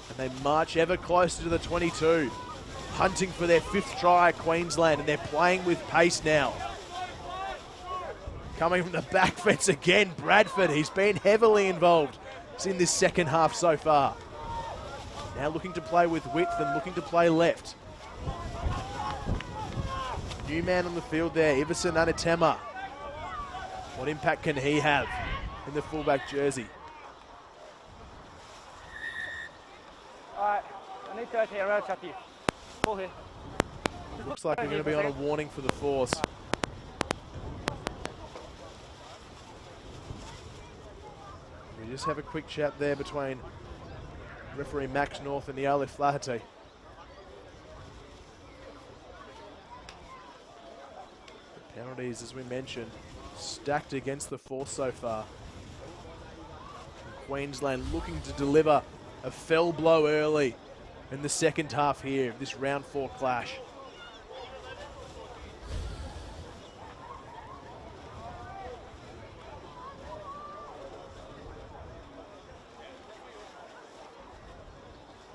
Speaker 1: And they march ever closer to the 22. Hunting for their 5th try at Queensland, and they're playing with pace now. Coming from the back fence again, Bradford. He's been heavily involved in this second half so far. Now looking to play with width and looking to play left. New man on the field there, Iverson Anatema. What impact can he have in the fullback jersey?
Speaker 2: Alright, I need to go here, I'll chat to you. Ball here.
Speaker 1: Looks like we're going to be on a warning for the force. We just have a quick chat there between referee Max North and Niale Flaherty. Penalties, as we mentioned, stacked against the force so far. And Queensland looking to deliver a fell blow early in the second half here of this round 4 clash.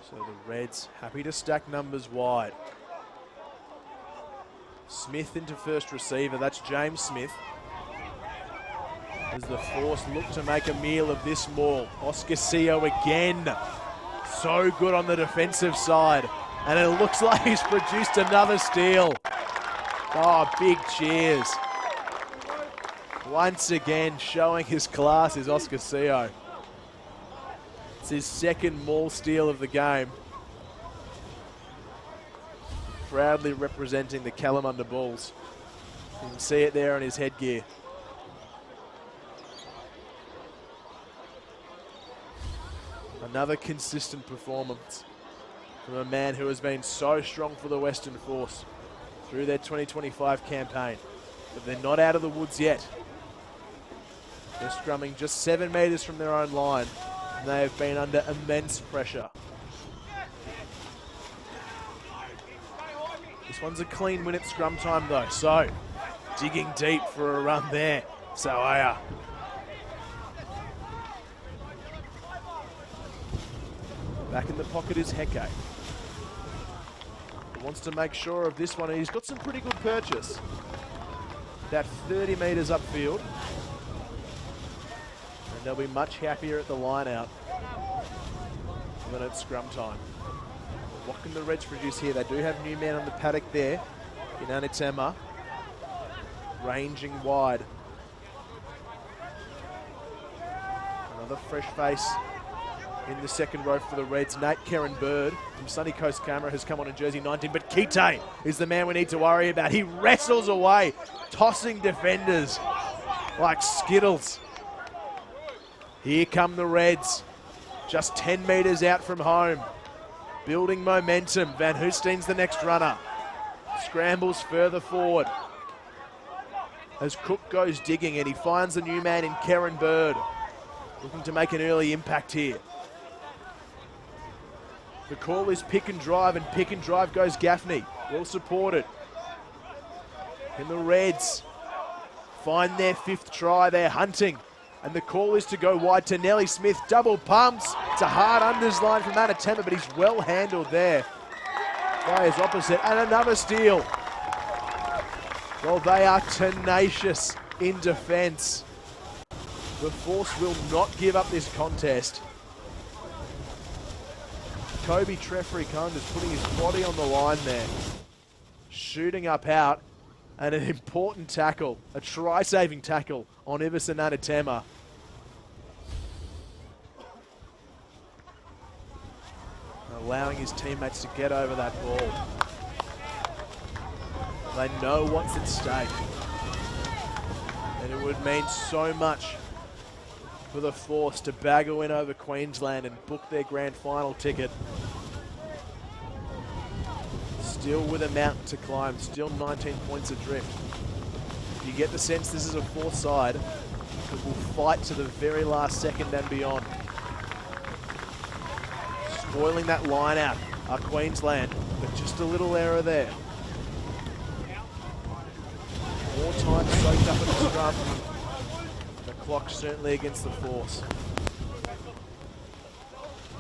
Speaker 1: So the Reds happy to stack numbers wide. Smith into first receiver, that's James Smith. As the force look to make a meal of this maul. Oscar Sio again. So good on the defensive side. And it looks like he's produced another steal. Oh, big cheers. Once again, showing his class is Oscar Sio. It's his second maul steal of the game. Proudly representing the Kalamunda Bulls. You can see it there on his headgear. Another consistent performance from a man who has been so strong for the Western Force through their 2025 campaign. But they're not out of the woods yet. They're scrumming just 7 metres from their own line, and they have been under immense pressure. This one's a clean win at scrum time though, so digging deep for a run there, Sawaya. Back in the pocket is Heke. He wants to make sure of this one, and he's got some pretty good purchase. That 30 metres upfield. And they'll be much happier at the line out than at scrum time. What can the Reds produce here? They do have new men on the paddock there in Anitema, ranging wide. Another fresh face in the second row for the Reds. Nate Karen Bird from Sunny Coast Camera has come on in jersey 19, but Kite is the man we need to worry about. He wrestles away, tossing defenders like Skittles. Here come the Reds, just 10 metres out from home. Building momentum. Van Hoesteen's the next runner. Scrambles further forward as Cook goes digging, and he finds a new man in Karen Bird, looking to make an early impact here. The call is pick and drive goes Gaffney. Well supported. And the Reds find their 5th try. They're hunting. And the call is to go wide to Nelly Smith. Double pumps. It's a hard unders line from Anatema, but he's well handled there by his opposite. And another steal. Well, they are tenacious in defence. The Force will not give up this contest. Kobe Trefrikund is putting his body on the line there. Shooting up out. And an important tackle, a try-saving tackle on Iverson Anatema. Allowing his teammates to get over that ball. They know what's at stake. And it would mean so much for the Force to bag a win over Queensland and book their grand final ticket. Still with a mountain to climb, still 19 points adrift. You get the sense this is a Force side that will fight to the very last second and beyond. Spoiling that line out are Queensland, but just a little error there. More time soaked up at the scrum. The clock certainly against the Force.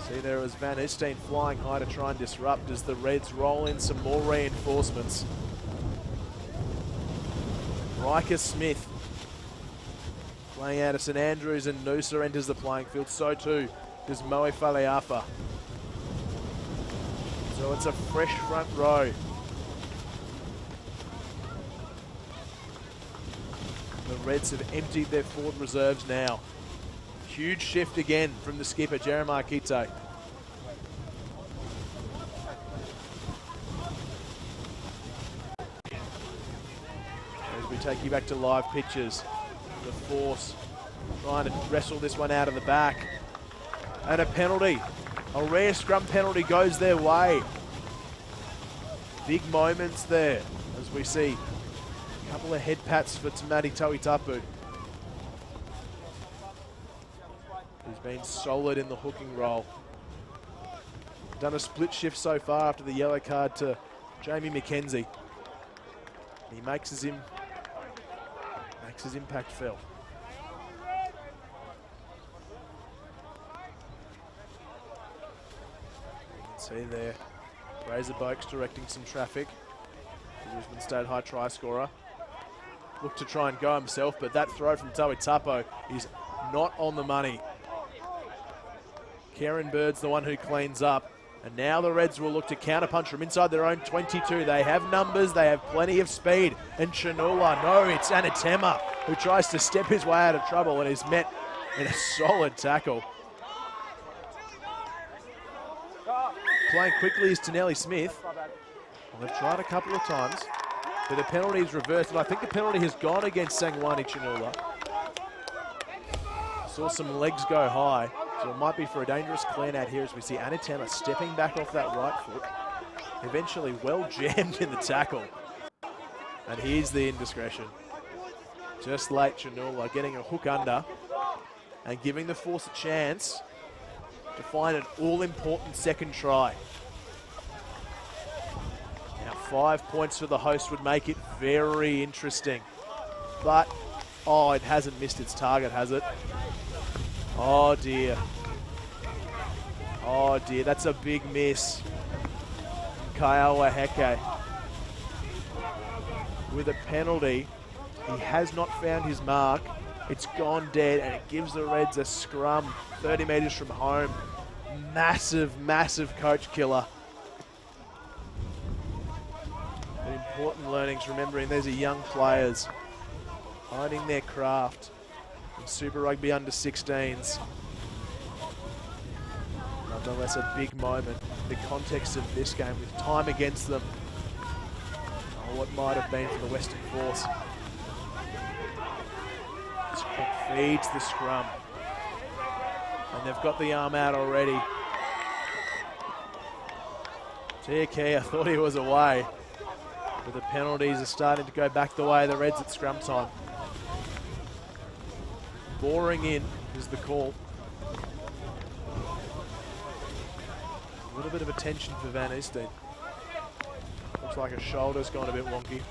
Speaker 1: See, there was Van Hoesteen flying high to try and disrupt as the Reds roll in some more reinforcements. Riker Smith playing out of St Andrews, and Noosa enters the playing field. So too does Moe Faleafa. So it's a fresh front row. The Reds have emptied their forward reserves now. Huge shift again from the skipper, Jeremiah Kite. As we take you back to live pictures, the Force trying to wrestle this one out of the back. And a penalty. A rare scrum penalty goes their way. Big moments there as we see a couple of head pats for Tamati Tauitapu. He's been solid in the hooking role. Done a split shift so far after the yellow card to Jamie McKenzie. He makes his impact felt. You can see there, Razor Boaks directing some traffic. The Brisbane State High try scorer. Looked to try and go himself, but that throw from Tauitapu is not on the money. Karen Bird's the one who cleans up. And now the Reds will look to counterpunch from inside their own 22. They have numbers, they have plenty of speed. And Chanula, no, it's Anatema who tries to step his way out of trouble and is met in a solid tackle. Playing quickly is to Nelly Smith. Well, they've tried a couple of times. But the penalty is reversed, and I think the penalty has gone against Sangwani Chinula. Saw some legs go high, so it might be for a dangerous clean out here as we see Anatema stepping back off that right foot. Eventually well jammed in the tackle. And here's the indiscretion. Just late Chinula getting a hook under and giving the Force a chance to find an all-important second try. Now 5 points for the host would make it very interesting. But, oh, it hasn't missed its target, has it? Oh dear. Oh dear, that's a big miss. Kaiawa Heke with a penalty. He has not found his mark. It's gone dead, and it gives the Reds a scrum 30 metres from home. Massive, massive coach killer. And important learnings, remembering these are young players honing their craft in Super Rugby under 16s. Nonetheless, a big moment in the context of this game with time against them. Oh, what might have been for the Western Force. Feeds the scrum. And they've got the arm out already. Tiakia thought he was away. But the penalties are starting to go back the way of the Reds at scrum time. Boring in is the call. A little bit of attention for Van Easteen. Looks like his shoulder's gone a bit wonky.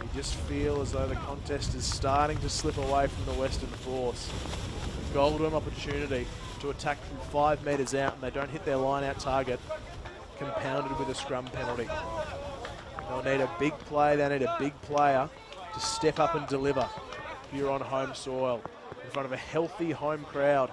Speaker 1: You just feel as though the contest is starting to slip away from the Western Force. A golden opportunity to attack from 5 metres out, and they don't hit their line-out target, compounded with a scrum penalty. They'll need a big play, they need a big player to step up and deliver if you're on home soil, in front of a healthy home crowd.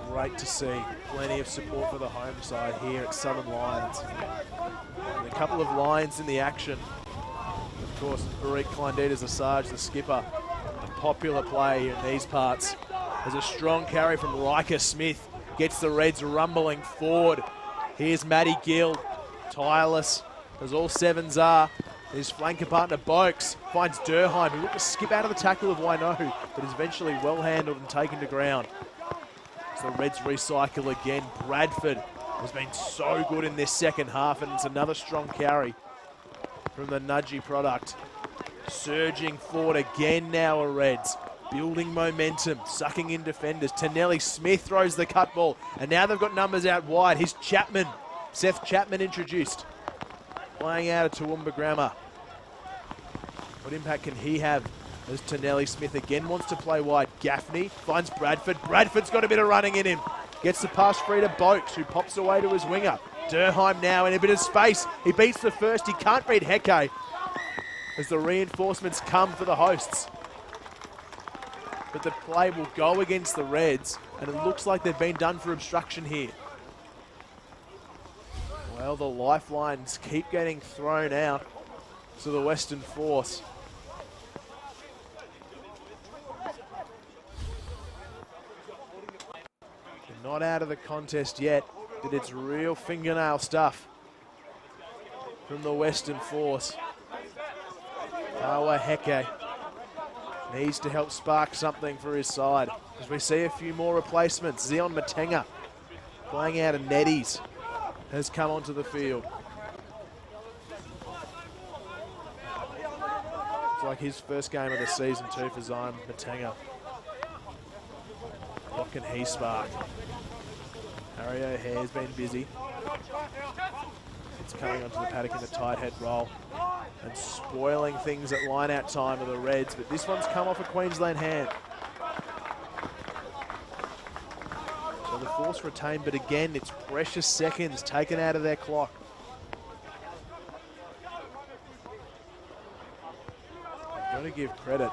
Speaker 1: Great to see plenty of support for the home side here at Southern Lions. And a couple of Lions in the action. Of course, Barik Kleinditas Assange, the skipper, a popular play in these parts. There's a strong carry from Riker Smith, gets the Reds rumbling forward. Here's Matty Gill, tireless, as all sevens are. His flanker partner Boakes finds Durheim, who looked to skip out of the tackle of Wainohu, but is eventually well handled and taken to ground. The Reds recycle again. Bradford has been so good in this second half, and it's another strong carry from the Nudgy product. Surging forward again now are Reds. Building momentum, sucking in defenders. Tanelli Smith throws the cut ball, and now they've got numbers out wide. Here's Chapman, Seth Chapman introduced. Playing out of Toowoomba Grammar. What impact can he have? As Tanelli Smith again wants to play wide. Gaffney finds Bradford. Bradford's got a bit of running in him. Gets the pass free to Boakes, who pops away to his winger. Durheim now in a bit of space. He beats the first. He can't beat Heke as the reinforcements come for the hosts. But the play will go against the Reds, and it looks like they've been done for obstruction here. Well, the lifelines keep getting thrown out to the Western Force. Not out of the contest yet, but it's real fingernail stuff from the Western Force. Awa Heke needs to help spark something for his side as we see a few more replacements. Zion Matenga playing out of Netties has come onto the field. It's like his first game of the season too for Zion Matenga. What can he spark? Harry O'Hare's been busy. It's coming onto the paddock in the tight head roll and spoiling things at line-out time of the Reds, but this one's come off a Queensland hand. So the Force retained, but again, it's precious seconds taken out of their clock. I've got to give credit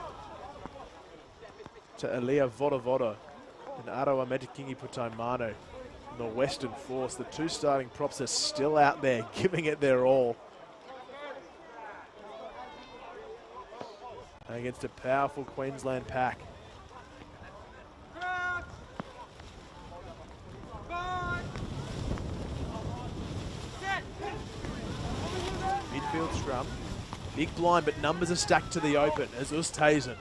Speaker 1: to Elia Vodovodo and Aroa Metakingi Putai-Manu. The Western Force, the two starting props are still out there giving it their all. against a powerful Queensland pack. Midfield scrum. Big blind, but numbers are stacked to the open as Oosthuizen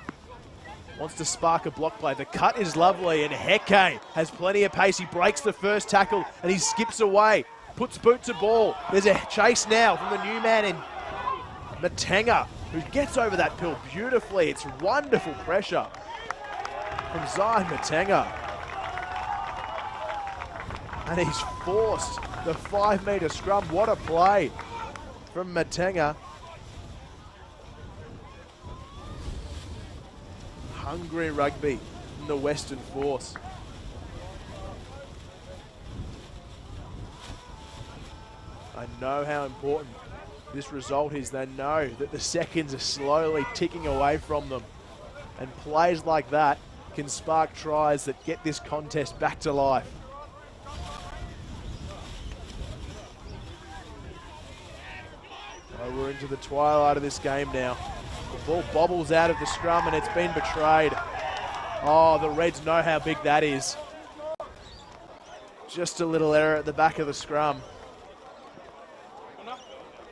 Speaker 1: wants to spark a block play. The cut is lovely, and Heke has plenty of pace. He breaks the first tackle, and he skips away. Puts boot to ball. There's a chase now from the new man in Matenga, who gets over that pill beautifully. It's wonderful pressure from Zion Matenga. And he's forced the 5-metre scrum. What a play from Matenga. Hungry rugby in the Western Force. I know how important this result is. They know that the seconds are slowly ticking away from them. And plays like that can spark tries that get this contest back to life. Oh, we're into the twilight of this game now. The ball bobbles out of the scrum and it's been betrayed. Oh, the Reds know how big that is. Just a little error at the back of the scrum.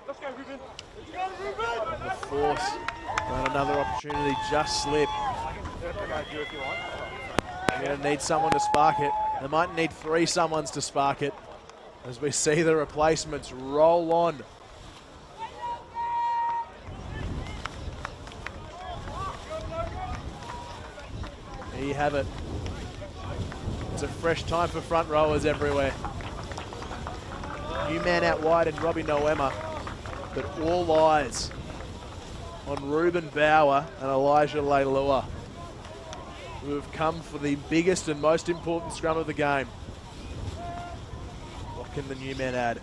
Speaker 3: Let's go, Ruben.
Speaker 1: And the Force got another opportunity, just slip. They're going to need someone to spark it. They might need 3 someones to spark it as we see the replacements roll on. There you have it. It's a fresh time for front rowers everywhere. New man out wide in Robbie Noema, but all eyes on Ruben Bauer and Elijah Leilua, who have come for the biggest and most important scrum of the game. What can the new man add?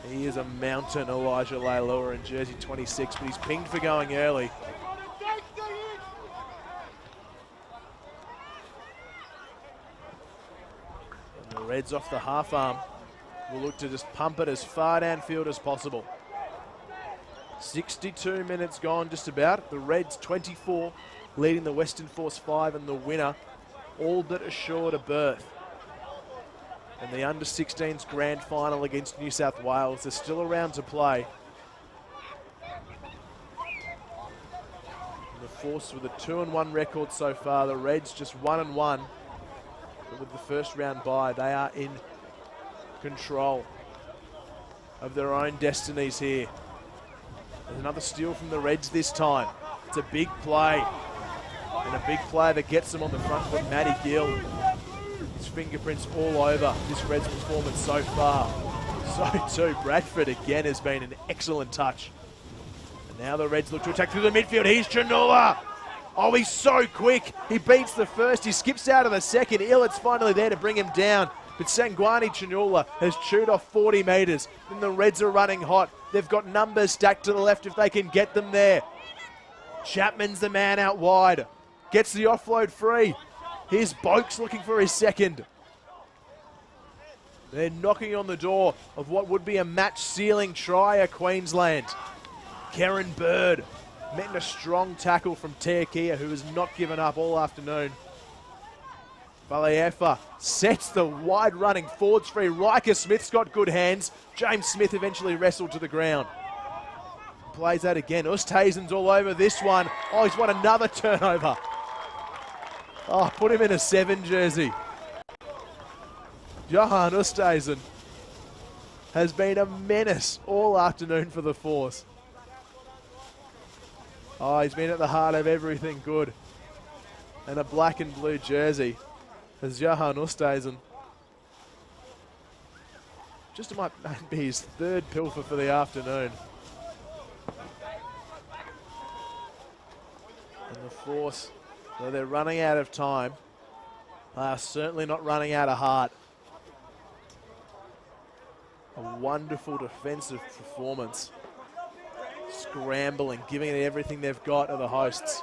Speaker 1: He is a mountain, Elijah Leilua in jersey 26, but he's pinged for going early. And the Reds off the half arm will look to just pump it as far downfield as possible. 62 minutes gone just about. The Reds 24, leading the Western Force 5, and the winner all but assured a berth. And the under-16s grand final against New South Wales is still around to play. And the Force with a 2-1 record so far. The Reds just 1-1. But with the first round bye, they are in control of their own destinies here. There's another steal from the Reds this time. It's a big play. And a big play that gets them on the front foot. Matty Gill. His fingerprints all over this Reds performance so far. So too, Bradford again has been an excellent touch. And now the Reds look to attack through the midfield. Here's Chanula. Oh, he's so quick. He beats the first. He skips out of the second. Illitt's finally there to bring him down. But Sangwani Chanula has chewed off 40 metres. And the Reds are running hot. They've got numbers stacked to the left if they can get them there. Chapman's the man out wide. Gets the offload free. Here's Boakes looking for his second. They're knocking on the door of what would be a match-sealing try at Queensland. Karen Bird met a strong tackle from Teakia, who has not given up all afternoon. Valiafa sets the wide-running forwards free. Riker Smith's got good hands. James Smith eventually wrestled to the ground. Plays that again. Oosthuizen's all over this one. Oh, he's won another turnover. Oh, put him in a 7 jersey. Johan Oosthuizen has been a menace all afternoon for the Force. Oh, he's been at the heart of everything good. And a black and blue jersey as Johan Oosthuizen. Just might be his 3rd pilfer for the afternoon. And the Force, though they're running out of time, they are certainly not running out of heart. A wonderful defensive performance. Scrambling, giving it everything they've got are the hosts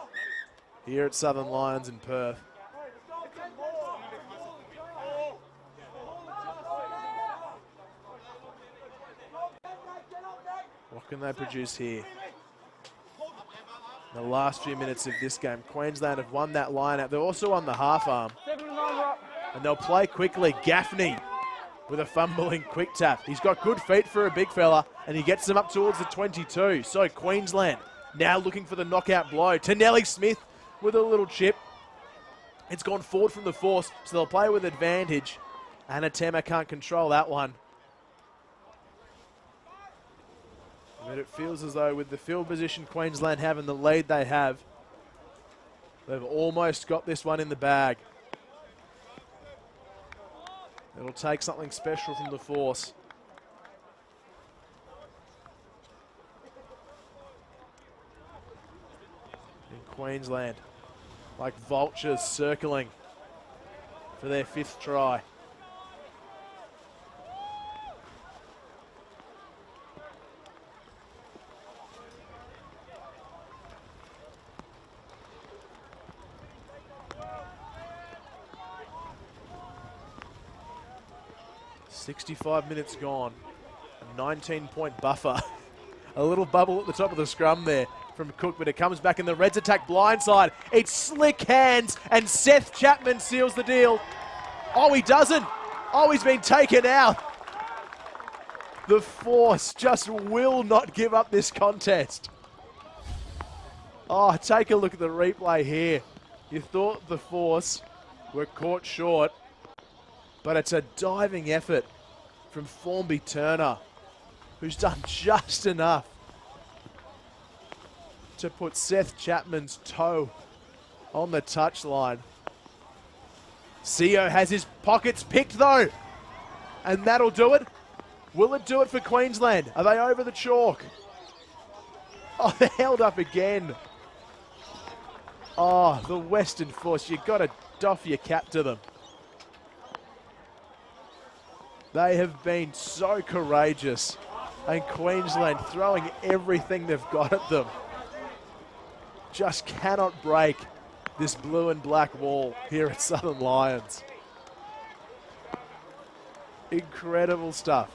Speaker 1: here at Southern Lions in Perth. What What can they produce here? In the last few minutes of this game, Queensland have won that line out. They're also on the half arm. And they'll play quickly. Gaffney with a fumbling quick tap. He's got good feet for a big fella, and he gets them up towards the 22. So Queensland now looking for the knockout blow. Tanelli Smith with a little chip. It's gone forward from the force, so they'll play with advantage. Anatema can't control that one. But it feels as though with the field position Queensland have and the lead they have, they've almost got this one in the bag. It'll take something special from the force. In Queensland, like vultures circling for their 5th try. "65 minutes gone, a 19-point buffer." A little bubble at the top of the scrum there from Cook, but it comes back and the Reds attack blindside. It's slick hands and Seth Chapman seals the deal. Oh, he doesn't. Oh, he's been taken out. The force just will not give up this contest. Oh, take a look at the replay here. You thought the force were caught short, but it's a diving effort from Formby Turner, who's done just enough to put Seth Chapman's toe on the touchline. Seo has his pockets picked though, and that'll do it. Will it do it for Queensland? Are they over the chalk? Oh, they're held up again. Oh, the Western Force, you've got to doff your cap to them. They have been so courageous, and Queensland throwing everything they've got at them. Just cannot break this blue and black wall here at Southern Lions. Incredible stuff.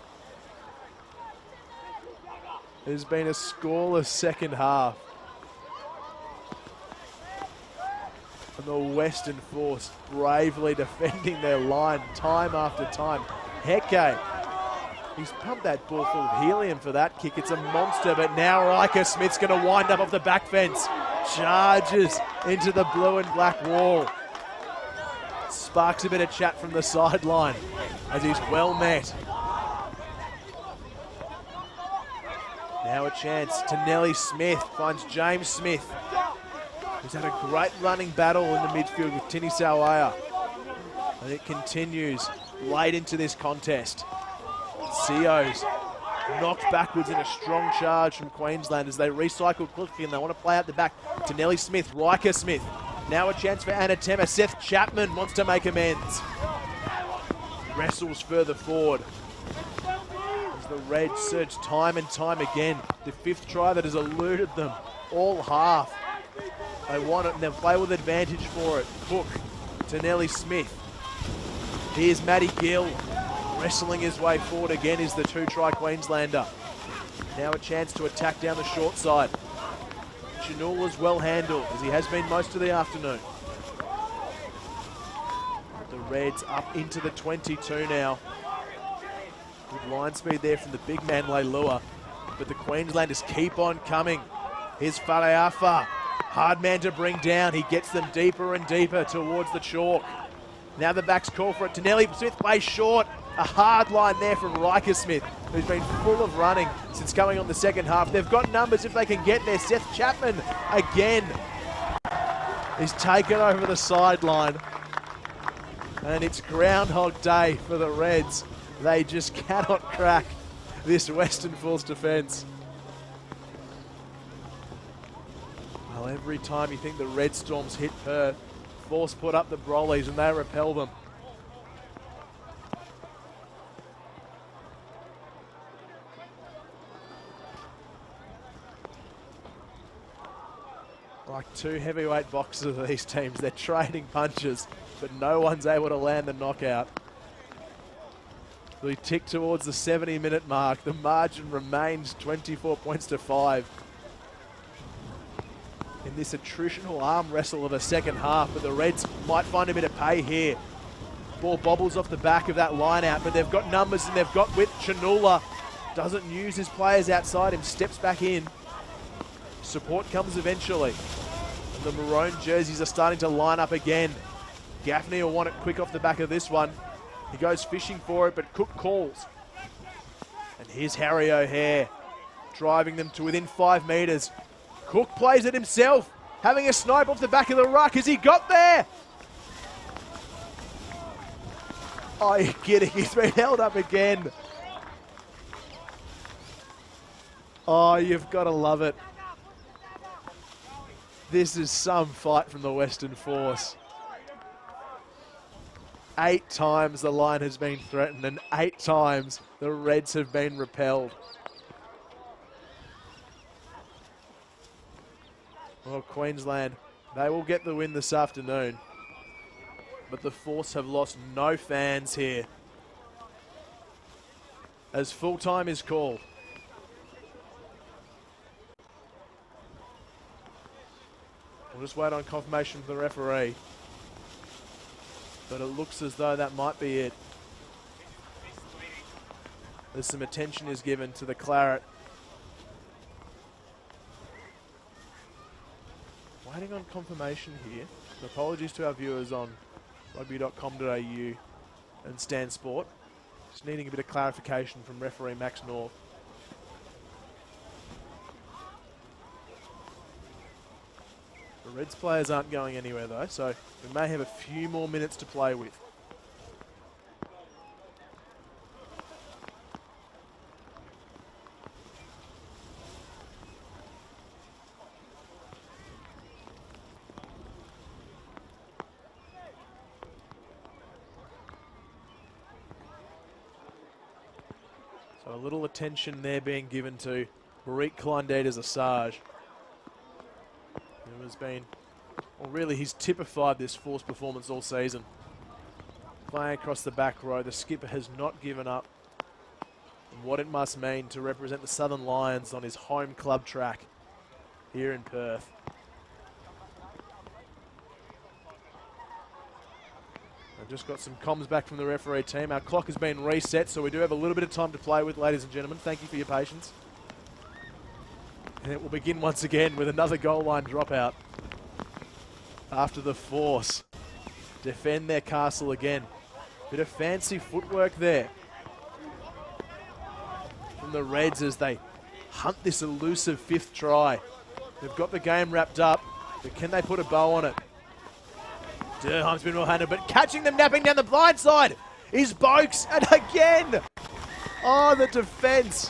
Speaker 1: There's been a scoreless second half. And the Western Force bravely defending their line time after time. Heke, he's pumped that ball full of helium for that kick. It's a monster, but now Riker Smith's going to wind up off the back fence. Charges into the blue and black wall. Sparks a bit of chat from the sideline as he's well met. Now a chance. Tanelli Smith finds James Smith, who's had a great running battle in the midfield with Tini Sawaya. And it continues late into this contest. Seo's knocked backwards in a strong charge from Queensland as they recycle quickly and they want to play out the back. Tanelli Smith, Riker Smith. Now a chance for Anatema. Seth Chapman wants to make amends. Wrestles further forward. As the Reds search time and time again. The 5th try that has eluded them all half. They want it and they'll play with advantage for it. Cook, Tanelli Smith. Here's Matty Gill. Wrestling his way forward again is the 2-try Queenslander. Now a chance to attack down the short side. Chanula's well handled, as he has been most of the afternoon. The Reds up into the 22 now. Good line speed there from the big man Leilua. But the Queenslanders keep on coming. Here's Fareafa. Hard man to bring down. He gets them deeper and deeper towards the chalk. Now the backs call for it. Tanelli Smith plays short. A hard line there from Riker Smith, who's been full of running since coming on the second half. They've got numbers if they can get there. Seth Chapman again is taken over the sideline. And it's Groundhog Day for the Reds. They just cannot crack this Western Force defence. Well, every time you think the Red Storms hit Perth, Force put up the brollies and they repel them. Like 2 heavyweight boxers of these teams, they're trading punches, but no one's able to land the knockout. We tick towards the 70-minute mark. The margin remains 24 points to 5. In this attritional arm wrestle of a second half, but the Reds might find a bit of pay here. Ball bobbles off the back of that line out, but they've got numbers and they've got width. Chanula doesn't use his players outside him, steps back in. Support comes eventually. And the maroon jerseys are starting to line up again. Gaffney will want it quick off the back of this one. He goes fishing for it, but Cook calls. And here's Harry O'Hare, driving them to within 5 metres. Cook plays it himself, having a snipe off the back of the ruck. Has he got there? Oh, you're kidding. He's been held up again. Oh, you've got to love it. This is some fight from the Western Force. 8 times the line has been threatened and 8 times the Reds have been repelled. Well, Queensland, they will get the win this afternoon. But the Force have lost no fans here, as full time is called. We'll just wait on confirmation from the referee. But it looks as though that might be it. As some attention is given to the claret. Waiting on confirmation here. And apologies to our viewers on Rugby.com.au and Stan Sport. Just needing a bit of clarification from referee Max North. The Reds players aren't going anywhere though, so we may have a few more minutes to play with. So a little attention there being given to Barik Kleindater-Zassage, who has been, well really he's typified this Force performance all season. Playing across the back row, the skipper has not given up on what it must mean to represent the Southern Lions on his home club track here in Perth. I've just got some comms back from the referee team. Our clock has been reset, so we do have a little bit of time to play with, ladies and gentlemen. Thank you for your patience. And it will begin once again with another goal line dropout after the Force defend their castle again. Bit of fancy footwork there from the Reds as they hunt this elusive 5th try. They've got the game wrapped up, but can they put a bow on it? Durham's been well-handled, but catching them napping down the blind side is Boakes, and again! Oh, the defence.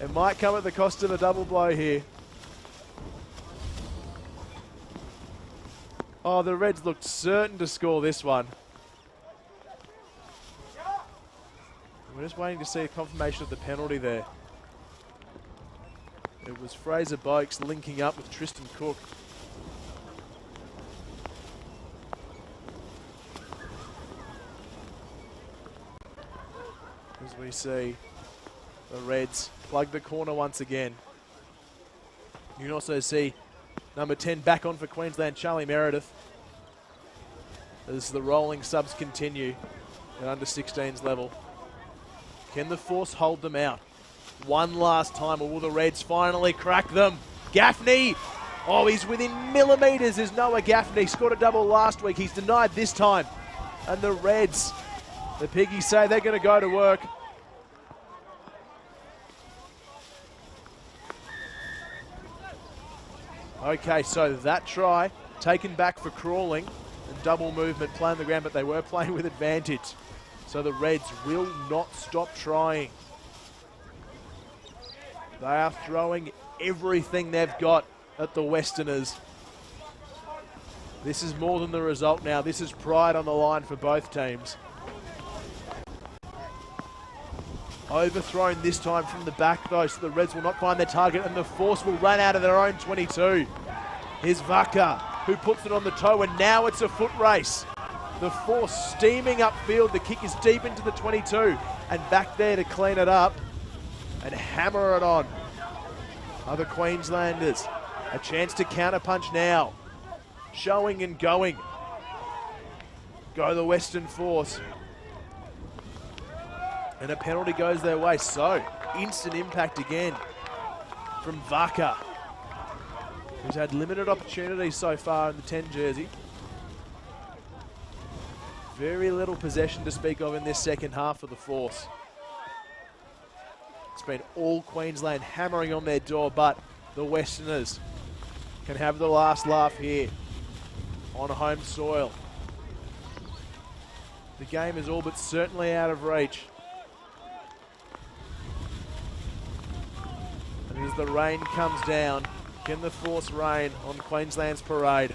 Speaker 1: It might come at the cost of a double blow here. Oh, the Reds looked certain to score this one. We're just waiting to see a confirmation of the penalty there. It was Fraser Boakes linking up with Tristan Cook. As we see the Reds plug the corner once again. You can also see number 10 back on for Queensland, Charlie Meredith, as the rolling subs continue at under 16s level. Can the Force hold them out one last time, or will the Reds finally crack them? Gaffney! Oh, he's within millimetres. Is Noah Gaffney. Scored a double last week. He's denied this time. And the Reds, the Piggies say they're going to go to work. Okay, so that try taken back for crawling and double movement playing the ground, but they were playing with advantage. So the Reds will not stop trying. They are throwing everything they've got at the Westerners. This is more than the result now. This is pride on the line for both teams. Overthrown this time from the back though, so the Reds will not find their target and the Force will run out of their own 22. Here's Vaca, who puts it on the toe, and now it's a foot race. The Force steaming upfield. The kick is deep into the 22. And back there to clean it up and hammer it on. Other Queenslanders. A chance to counterpunch now. Showing and going. Go the Western Force. And a penalty goes their way. So, instant impact again from Vaka, who's had limited opportunities so far in the 10 jersey. Very little possession to speak of in this second half for the Force. It's been all Queensland hammering on their door, but the Westerners can have the last laugh here on home soil. The game is all but certainly out of reach. And as the rain comes down, can the Force rain on Queensland's parade?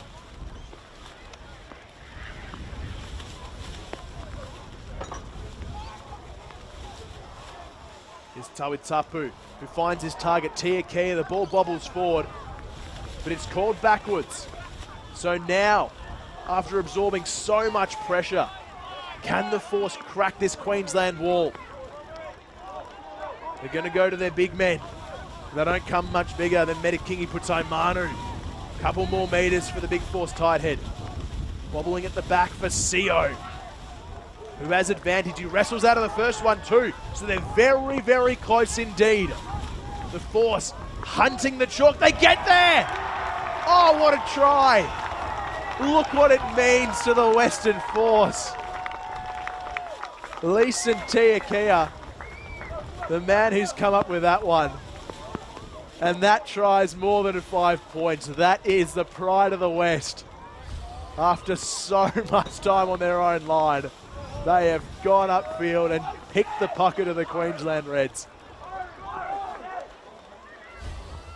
Speaker 1: Here's Tawitapu, who finds his target, Tiakia. The ball bobbles forward, but it's called backwards. So now, after absorbing so much pressure, can the Force crack this Queensland wall? They're going to go to their big men. They don't come much bigger than Medikingi Putai-Manu. Couple more metres for the big Force tight head. Wobbling at the back for Sio, who has advantage. He wrestles out of the first one too. So they're very, very close indeed. The Force hunting the chalk. They get there! Oh, what a try! Look what it means to the Western Force. Leeson Tiakia, the man who's come up with that one. And that tries more than 5 points. That is the pride of the West. After so much time on their own line, they have gone upfield and picked the pocket of the Queensland Reds.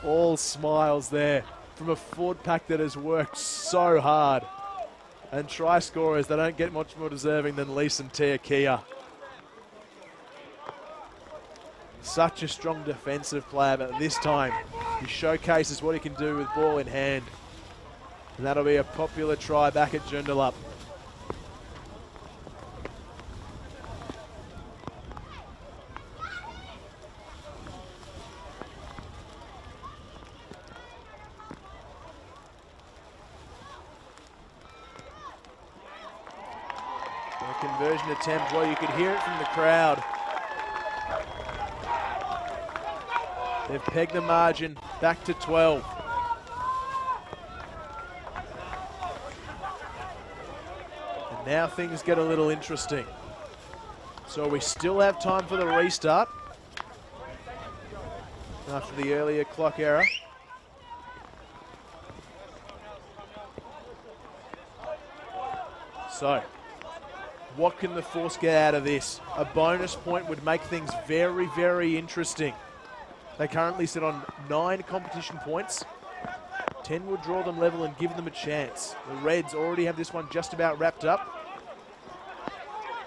Speaker 1: All smiles there from a forward pack that has worked so hard. And try scorers, they don't get much more deserving than Leeson Tiakia. Such a strong defensive player, but this time he showcases what he can do with ball in hand. And that'll be a popular try back at Joondalup. A conversion attempt, well, you could hear it from the crowd. They've pegged the margin back to 12. And now things get a little interesting. So we still have time for the restart after the earlier clock error. So, what can the Force get out of this? A bonus point would make things very, very interesting. They currently sit on 9 competition points. 10 would draw them level and give them a chance. The Reds already have this one just about wrapped up.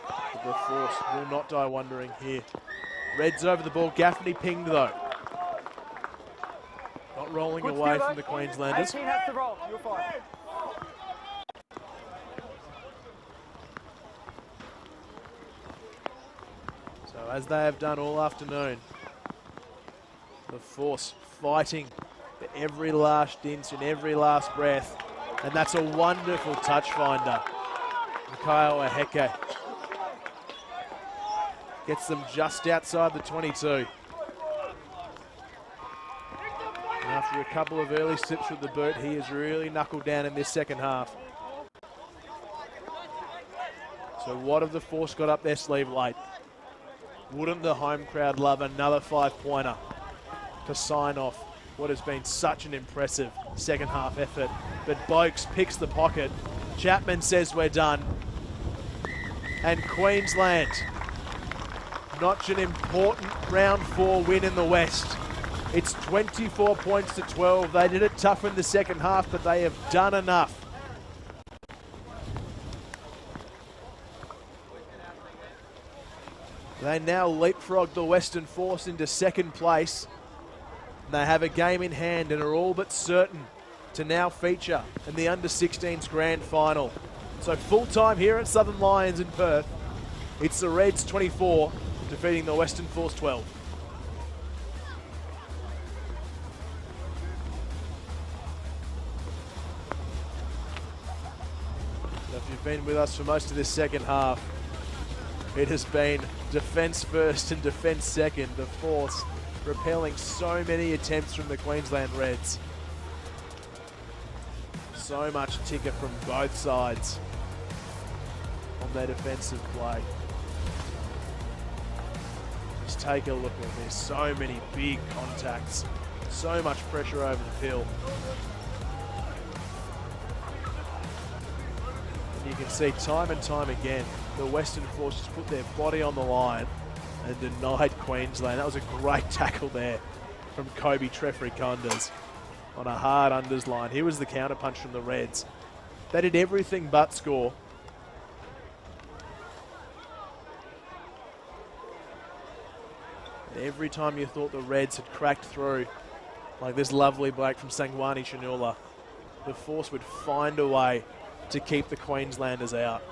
Speaker 1: But the Force will not die wondering here. Reds over the ball. Gaffney pinged though. Not rolling away from the Queenslanders.
Speaker 2: 18 has to roll. You're fine.
Speaker 1: So as they have done all afternoon, the Force fighting for every last inch and every last breath. And that's a wonderful touch finder. Mikhail Aheke gets them just outside the 22. And after a couple of early slips with the boot, he has really knuckled down in this second half. So what have the Force got up their sleeve late? Wouldn't the home crowd love another 5-pointer to sign off what has been such an impressive second half effort? But Boakes picks the pocket. Chapman says we're done. And Queensland notch an important round 4 win in the West. It's 24 points to 12. They did it tough in the second half, but they have done enough. They now leapfrog the Western Force into second place. They have a game in hand and are all but certain to now feature in the Under-16s Grand Final. So full time here at Southern Lions in Perth. It's the Reds 24 defeating the Western Force 12. So if you've been with us for most of this second half, it has been defence first and defence second. The Force repelling so many attempts from the Queensland Reds. So much ticker from both sides on their defensive play. Just take a look at this. So many big contacts. So much pressure over the field. And you can see time and time again, the Western Force just put their body on the line and denied Queensland. That was a great tackle there from Kobe Trefricondas on a hard unders line. Here was the counterpunch from the Reds. They did everything but score. And every time you thought the Reds had cracked through, like this lovely bloke from Sangwani Chanula, the Force would find a way to keep the Queenslanders out.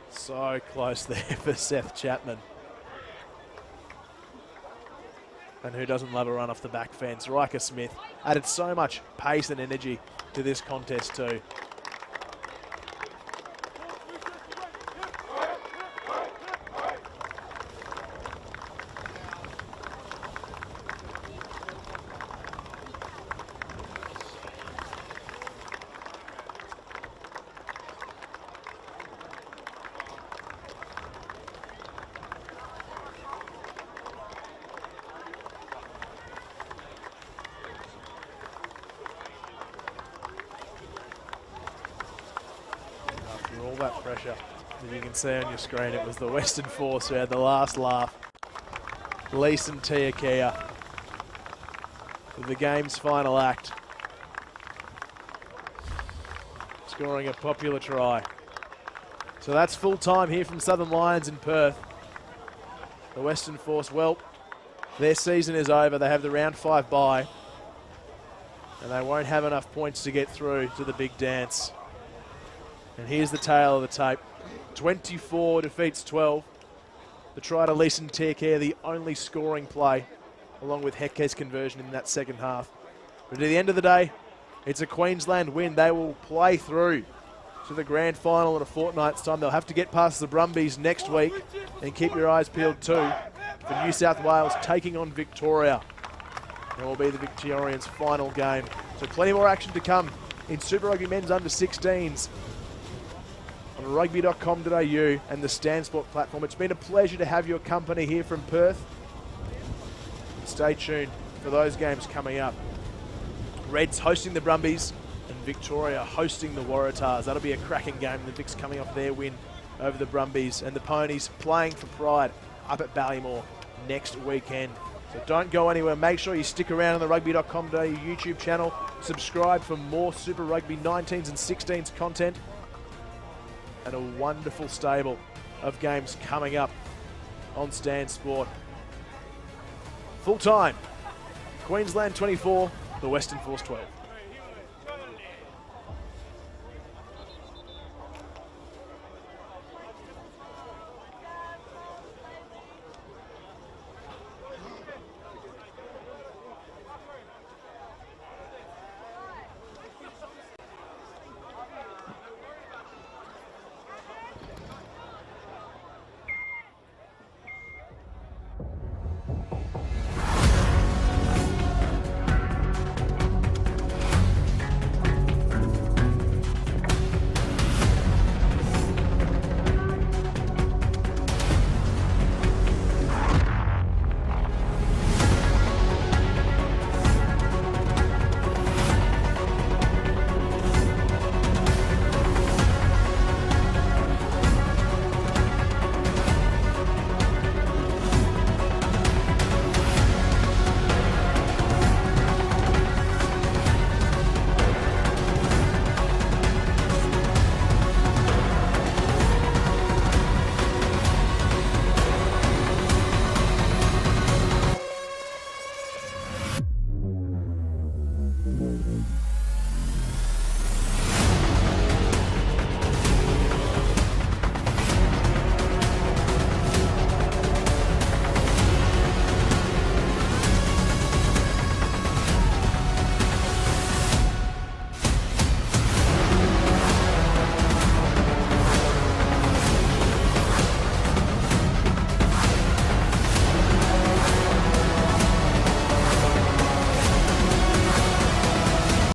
Speaker 1: So close there for Seth Chapman. And who doesn't love a run off the back fence? Riker Smith added so much pace and energy to this contest too. All that pressure that you can see on your screen, it was the Western Force who had the last laugh. Leeson Tiakea with the game's final act, scoring a popular try. So that's full time here from Southern Lions in Perth. The Western Force, well, their season is over. They have the round 5 bye, and they won't have enough points to get through to the big dance. And here's the tail of the tape. 24 defeats 12. The try to Leeson Tiakea, the only scoring play, along with Heke's conversion in that second half. But at the end of the day, it's a Queensland win. They will play through to the grand final in a fortnight's time. They'll have to get past the Brumbies next week, and keep your eyes peeled too for New South Wales taking on Victoria. It will be the Victorians' final game. So plenty more action to come in Super Rugby Men's Under 16s. On Rugby.com.au and the Stan Sport platform. It's been a pleasure to have your company here from Perth. Stay tuned for those games coming up. Reds hosting the Brumbies and Victoria hosting the Waratahs. That'll be a cracking game. The Vics coming off their win over the Brumbies, and the Ponies playing for pride up at Ballymore next weekend. So don't go anywhere. Make sure you stick around on the Rugby.com.au YouTube channel. Subscribe for more Super Rugby 19s and 16s content, and a wonderful stable of games coming up on Stan Sport. Full time, Queensland 24, the Western Force 12.